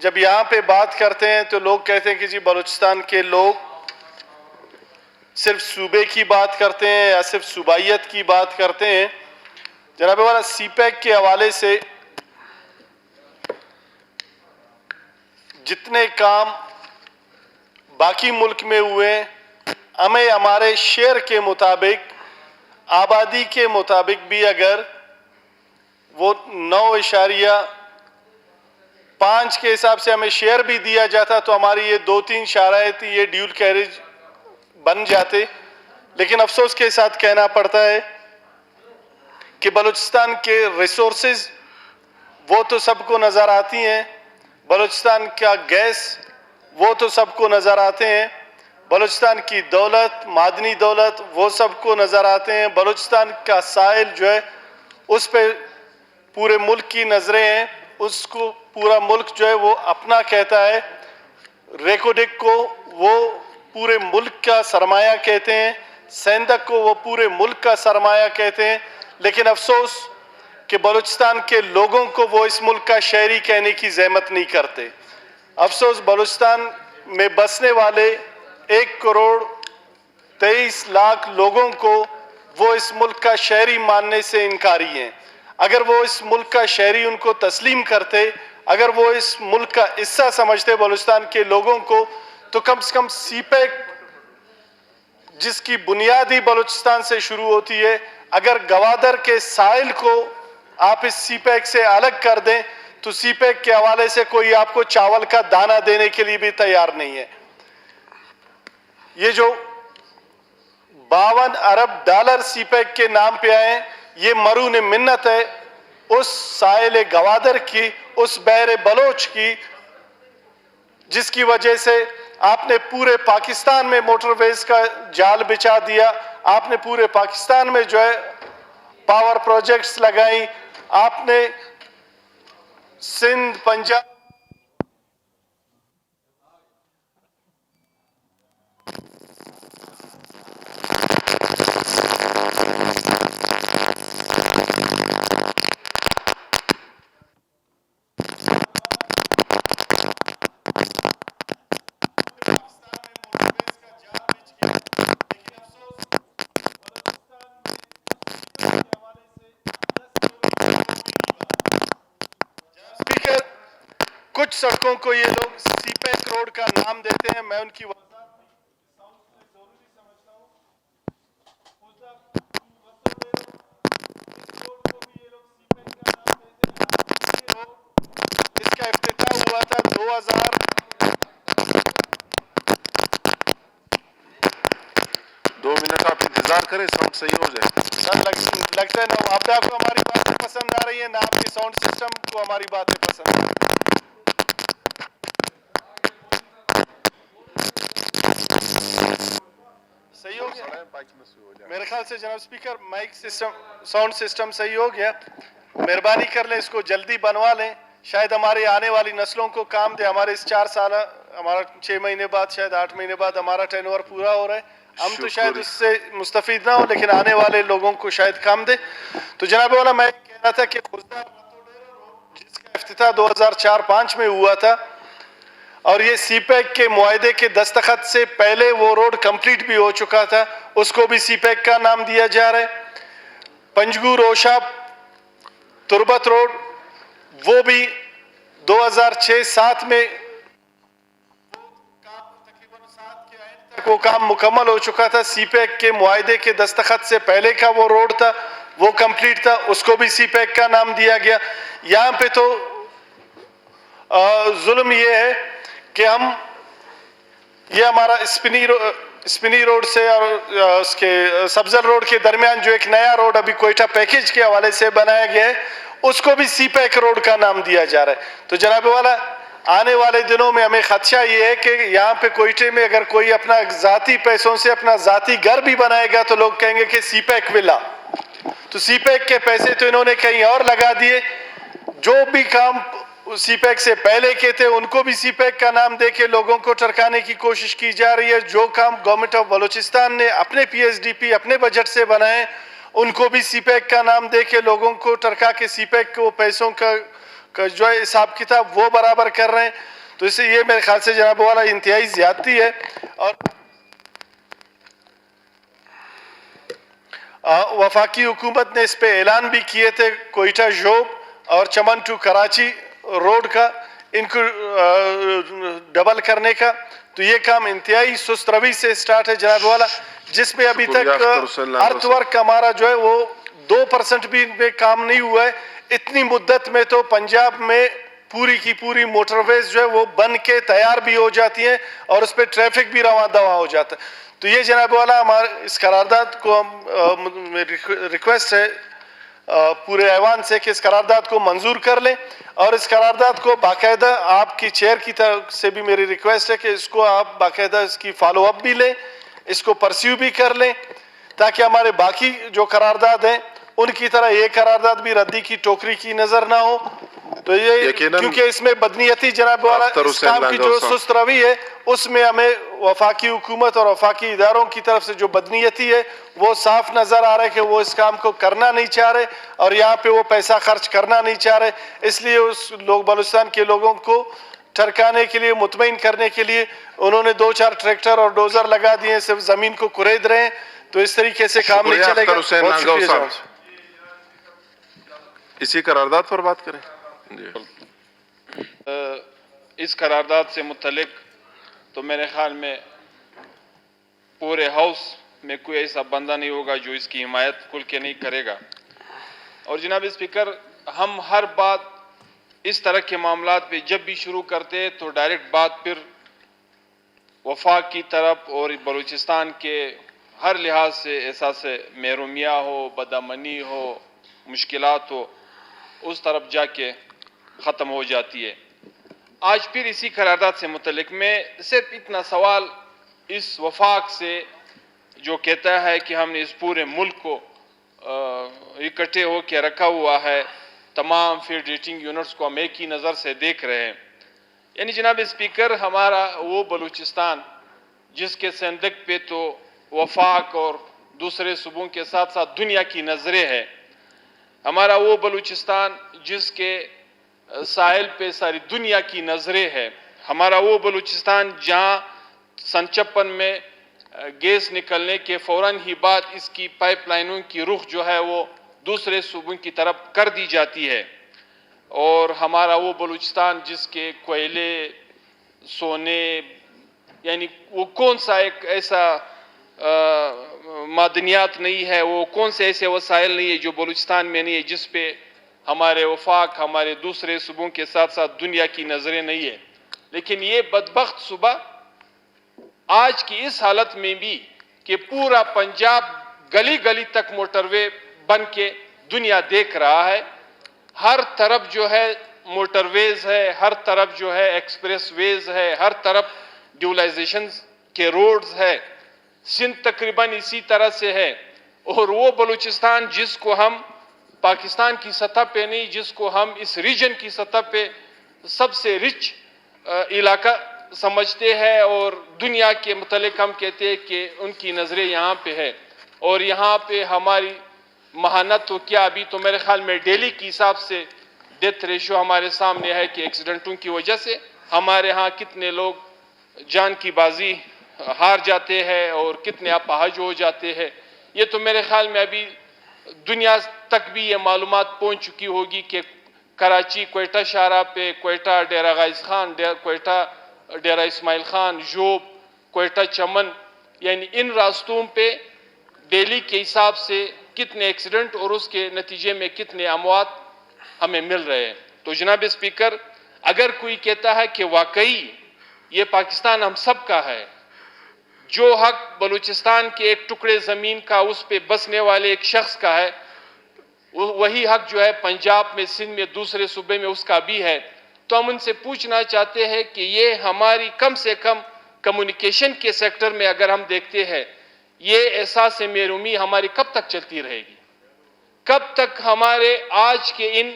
جب یہاں پہ بات کرتے ہیں تو لوگ کہتے ہیں کہ جی بلوچستان کے لوگ صرف صوبے کی بات کرتے ہیں یا صرف صوبائیت کی بات کرتے ہیں. جناب والا سی پیک کے حوالے سے جتنے کام باقی ملک میں ہوئے ہمیں ہمارے شیئر کے مطابق آبادی کے مطابق بھی اگر وہ 9.5 کے حساب سے ہمیں شیئر بھی دیا جاتا تو ہماری یہ 2-3 شاہراہیں تھی یہ ڈیول کیریج بن جاتے. لیکن افسوس کے ساتھ کہنا پڑتا ہے کہ بلوچستان کے ریسورسز وہ تو سب کو نظر آتی ہیں, بلوچستان کا گیس وہ تو سب کو نظر آتے ہیں, بلوچستان کی دولت معدنی دولت وہ سب کو نظر آتے ہیں, بلوچستان کا ساحل جو ہے اس پہ پورے ملک کی نظریں ہیں, اس کو پورا ملک جو ہے وہ اپنا کہتا ہے, ریکوڈک کو وہ پورے ملک کا سرمایہ کہتے ہیں, سیندک کو وہ پورے ملک کا سرمایہ کہتے ہیں. لیکن افسوس کہ بلوچستان کے لوگوں کو وہ اس ملک کا شہری کہنے کی زحمت نہیں کرتے. افسوس بلوچستان میں بسنے والے 1,23,00,000 لوگوں کو وہ اس ملک کا شہری ماننے سے انکاری ہیں. اگر وہ اس ملک کا شہری ان کو تسلیم کرتے, اگر وہ اس ملک کا حصہ سمجھتے بلوچستان کے لوگوں کو, تو کم سے کم سی پیک جس کی بنیاد ہی بلوچستان سے شروع ہوتی ہے, اگر گوادر کے ساحل کو آپ اس سی پیک سے الگ کر دیں تو سی پیک کے حوالے سے کوئی آپ کو چاول کا دانہ دینے کے لیے بھی تیار نہیں ہے. یہ جو 52 ارب ڈالر سی پیک کے نام پہ آئے, یہ مرہون منت ہے اس ساحل گوادر کی, اس بحر بلوچ کی, جس کی وجہ سے آپ نے پورے پاکستان میں موٹر ویز کا جال بچھا دیا, آپ نے پورے پاکستان میں جو ہے پاور پروجیکٹس لگائیں, آپ نے سندھ پنجاب کچھ سڑکوں کو یہ لوگ سی پیک روڈ کا نام دیتے ہیں. میں ان کی اس کا افتتاح ہوا تھا 2 منٹ آپ انتظار کریں, ساؤنڈ صحیح ہو جائے. لگتا ہے نا آپ کو ہماری باتیں پسند آ رہی ہیں, نہ آپ کے ساؤنڈ سسٹم کو ہماری باتیں پسند آ رہی ہیں. صحیح ہو گیا میرے خیال سے جناب speaker, mic system sound system صحیح ہو گیا. مہربانی کر لیں اس کو جلدی بنوا لیں, شاید ہماری آنے والی نسلوں کو کام دے. ہمارے اس 4 سالہ ہمارا 6 مہینے بعد شاید 8 مہینے بعد ہمارا ٹرن اوور پورا ہو رہا ہے, ہم تو شاید اس سے مستفید نہ ہو لیکن آنے والے لوگوں کو شاید کام دے. تو جناب والا میں کہہ رہا تھا کہ جس کا افتتاح 2004-05 میں ہوا تھا اور یہ سی پیک کے معاہدے کے دستخط سے پہلے وہ روڈ کمپلیٹ بھی ہو چکا تھا, اس کو بھی سی پیک کا نام دیا جا رہا ہے. پنجگو روشا تربت روڈ وہ بھی 2006-07 میں وہ کام مکمل ہو چکا تھا. سی پیک کے معاہدے کے دستخط سے پہلے کا وہ روڈ تھا, وہ کمپلیٹ تھا, اس کو بھی سی پیک کا نام دیا گیا. یہاں پہ تو ظلم یہ ہے کہ ہم یہ ہمارا اسپنی روڈ سے اور اس کے سبزر روڈ کے درمیان جو ایک نیا روڈ ابھی کوئٹہ پیکیج کے حوالے سے بنایا گیا ہے, اس کو بھی سی پیک روڈ کا نام دیا جا رہا ہے. تو جناب والا آنے والے دنوں میں ہمیں خدشہ یہ ہے کہ یہاں پہ کوئٹے میں اگر کوئی اپنا ذاتی پیسوں سے اپنا ذاتی گھر بھی بنائے گا تو لوگ کہیں گے کہ سی پیک ولا, تو سی پیک کے پیسے تو انہوں نے کہیں اور لگا دیے. جو بھی کام سی پیک سے پہلے کے تھے ان کو بھی سی پیک کا نام دے کے لوگوں کو ٹرکانے کی کوشش کی جا رہی ہے. جو کام گورنمنٹ آف بلوچستان نے اپنے پی ایس ڈی پی اپنے بجٹ سے بنائے ان کو بھی سی پیک کا نام دے کے لوگوں کو ٹرکا کے سی پیک کو پیسوں کا جو ہے حساب کتاب وہ برابر کر رہے ہیں. تو اس سے یہ میرے خیال سے جناب والا انتہائی زیادتی ہے. اور وفاقی حکومت نے اس پہ اعلان بھی کیے تھے کوئٹہ جوب اور چمن ٹو کراچی روڈ کا ان کو ڈبل کرنے کا. تو یہ کام انتہائی سست روی سے سٹارٹ ہے جناب والا, جس میں ابھی تک ارتھ ورک ہمارا جو ہے وہ 2% بھی میں کام نہیں ہوا ہے. اتنی مدت میں تو پنجاب میں پوری کی پوری موٹر ویز جو ہے وہ بن کے تیار بھی ہو جاتی ہیں اور اس پہ ٹریفک بھی رواں دواں ہو جاتا ہے. تو یہ جناب والا ہمارے اس قرارداد کو ہم ریکویسٹ ہے پورے ایوان سے کہ اس قرارداد کو منظور کر لیں, اور اس قرارداد کو باقاعدہ آپ کی چیئر کی طرف سے بھی میری ریکویسٹ ہے کہ اس کو آپ باقاعدہ اس کی فالو اپ بھی لیں, اس کو پرسیو بھی کر لیں, تاکہ ہمارے باقی جو قرارداد ہیں ان کی طرح یہ قرارداد بھی ردی کی ٹوکری کی نظر نہ ہو. تو یہ کیونکہ اس میں بدنیتی جناب والا اس کام کی جو سست روی ہے اس میں ہمیں وفاقی حکومت اور وفاقی اداروں کی طرف سے جو بدنیتی ہے وہ صاف نظر آ رہا ہے کہ وہ اس کام کو کرنا نہیں چاہ رہے اور یہاں پہ وہ پیسہ خرچ کرنا نہیں چاہ رہے. اس لیے اس بلوچستان کے لوگوں کو ٹھرکانے کے لیے, مطمئن کرنے کے لیے انہوں نے 2-4 ٹریکٹر اور ڈوزر لگا دیے ہیں, صرف زمین کو کورید رہے ہیں. تو اس طریقے سے کام نہیں چلے گا. بہت شکریہ جناب. اسی قرارداد پر بات کریں. اس قرارداد سے متعلق تو میرے خیال میں پورے ہاؤس میں کوئی ایسا بندہ نہیں ہوگا جو اس کی حمایت کھل کے نہیں کرے گا. اور جناب اسپیکر, ہم ہر بات اس طرح کے معاملات پہ جب بھی شروع کرتے ہیں تو ڈائریکٹ بات پھر وفاق کی طرف اور بلوچستان کے ہر لحاظ سے احساس محرومیہ ہو, بدامنی ہو, مشکلات ہو, اس طرف جا کے ختم ہو جاتی ہے. آج پھر اسی قرارداد سے متعلق میں صرف اتنا سوال اس وفاق سے جو کہتا ہے کہ ہم نے اس پورے ملک کو اکٹھے ہو کے رکھا ہوا ہے, تمام فیڈ ریٹنگ یونٹس کو ہم ایک ہی نظر سے دیکھ رہے ہیں. یعنی جناب اسپیکر, ہمارا وہ بلوچستان جس کے صندوق پہ تو وفاق اور دوسرے صوبوں کے ساتھ ساتھ دنیا کی نظریں ہے, ہمارا وہ بلوچستان جس کے ساحل پہ ساری دنیا کی نظریں ہے, ہمارا وہ بلوچستان جہاں 56 میں گیس نکلنے کے فوراً ہی بعد اس کی پائپ لائنوں کی رخ جو ہے وہ دوسرے صوبوں کی طرف کر دی جاتی ہے, اور ہمارا وہ بلوچستان جس کے کوئلے, سونے, یعنی وہ کون سا ایک ایسا معدنیات نہیں ہے, وہ کون سے ایسے وسائل نہیں ہے جو بلوچستان میں نہیں ہے جس پہ ہمارے وفاق, ہمارے دوسرے صوبوں کے ساتھ ساتھ دنیا کی نظریں نہیں ہے. لیکن یہ بدبخت صوبہ آج کی اس حالت میں بھی کہ پورا پنجاب گلی گلی تک موٹر وے بن کے دنیا دیکھ رہا ہے, ہر طرف جو ہے موٹر ویز ہے, ہر طرف جو ہے ایکسپریس ویز ہے, ہر طرف ڈیولائزیشن کے روڈز ہے, سندھ تقریباً اسی طرح سے ہے. اور وہ بلوچستان جس کو ہم پاکستان کی سطح پہ نہیں, جس کو ہم اس ریجن کی سطح پہ سب سے رچ علاقہ سمجھتے ہیں اور دنیا کے متعلق ہم کہتے ہیں کہ ان کی نظریں یہاں پہ ہے, اور یہاں پہ ہماری مہانت تو کیا, ابھی تو میرے خیال میں ڈیلی کے حساب سے ڈیتھ ریشو ہمارے سامنے ہے کہ ایکسیڈنٹوں کی وجہ سے ہمارے ہاں کتنے لوگ جان کی بازی ہار جاتے ہیں اور کتنے اپاہج ہو جاتے ہیں. یہ تو میرے خیال میں ابھی دنیا تک بھی یہ معلومات پہنچ چکی ہوگی کہ کراچی کوئٹہ شاہراہ پہ, کوئٹہ ڈیرہ غائز خان, کوئٹہ ڈیرہ اسماعیل خان, جوب, کوئٹہ چمن, یعنی ان راستوں پہ ڈیلی کے حساب سے کتنے ایکسیڈنٹ اور اس کے نتیجے میں کتنے اموات ہمیں مل رہے ہیں. تو جناب اسپیکر, اگر کوئی کہتا ہے کہ واقعی یہ پاکستان ہم سب کا ہے, جو حق بلوچستان کے ایک ٹکڑے زمین کا اس پہ بسنے والے ایک شخص کا ہے, وہی حق جو ہے پنجاب میں, سندھ میں, دوسرے صوبے میں اس کا بھی ہے, تو ہم ان سے پوچھنا چاہتے ہیں کہ یہ ہماری کم سے کم کمیونیکیشن کے سیکٹر میں اگر ہم دیکھتے ہیں, یہ احساس محرومی ہماری کب تک چلتی رہے گی؟ کب تک ہمارے آج کے ان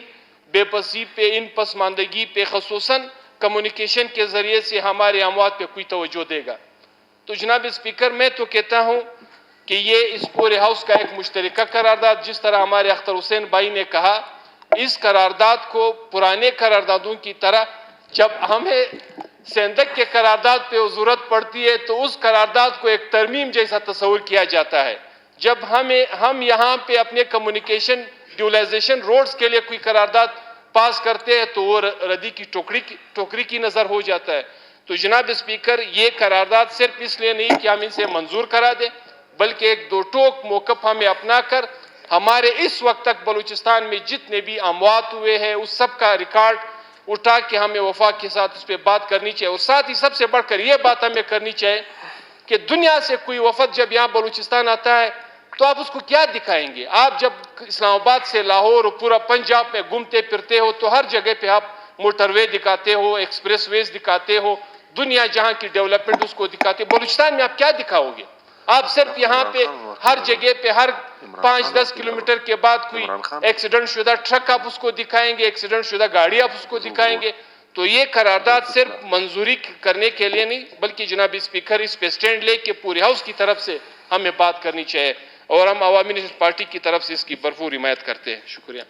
بے بسی پہ, ان پسماندگی پہ خصوصاً کمیونیکیشن کے ذریعے سے ہمارے اموات پہ کوئی توجہ دے گا؟ تو جناب اسپیکر, میں تو کہتا ہوں کہ یہ اس پورے ہاؤس کا ایک مشترکہ قرارداد, جس طرح ہمارے اختر حسین بھائی نے کہا, اس قرارداد کو پرانے قراردادوں کی طرح جب ہمیں سندھ کے قرارداد پہ ضرورت پڑتی ہے تو اس قرارداد کو ایک ترمیم جیسا تصور کیا جاتا ہے. جب ہم یہاں پہ اپنے کمیونیکیشن ڈیولائزیشن روڈز کے لیے کوئی قرارداد پاس کرتے ہیں تو وہ ردی کی ٹوکری کی نظر ہو جاتا ہے. تو جناب اسپیکر یہ قرارداد صرف اس لیے نہیں کہ ہم ان سے منظور کرا دیں بلکہ ایک دو ٹوک موقف ہمیں اپنا کر ہمارے اس وقت تک بلوچستان میں جتنے بھی اموات ہوئے ہیں اس سب کا ریکارڈ اٹھا کے ہمیں وفاق کے ساتھ اس پہ بات کرنی چاہیے. اور ساتھ ہی سب سے بڑھ کر یہ بات ہمیں کرنی چاہیے کہ دنیا سے کوئی وفد جب یہاں بلوچستان آتا ہے تو آپ اس کو کیا دکھائیں گے؟ آپ جب اسلام آباد سے لاہور اور پورا پنجاب میں گھومتے پھرتے ہو تو ہر جگہ پہ آپ موٹر وے دکھاتے ہو, ایکسپریس ویز دکھاتے ہو, دنیا جہاں کی ڈیولپمنٹ اس کو دکھاتے. بلوچستان میں آپ کیا دکھاؤ گے؟ آپ صرف یہاں پہ ہر جگہ پہ ہر 5-10 کلومیٹر کے بعد کوئی ایکسیڈنٹ شدہ ٹرک آپ اس کو دکھائیں گے, ایکسیڈنٹ شدہ گاڑی آپ اس کو دکھائیں گے. تو یہ قرارداد صرف منظوری کرنے کے لیے نہیں بلکہ جناب اسپیکر اس پہ سٹینڈ لے کے پورے ہاؤس کی طرف سے ہمیں بات کرنی چاہیے اور ہم عوامی نیشنل پارٹی کی طرف سے اس کی بھرپور حمایت کرتے ہیں. شکریہ.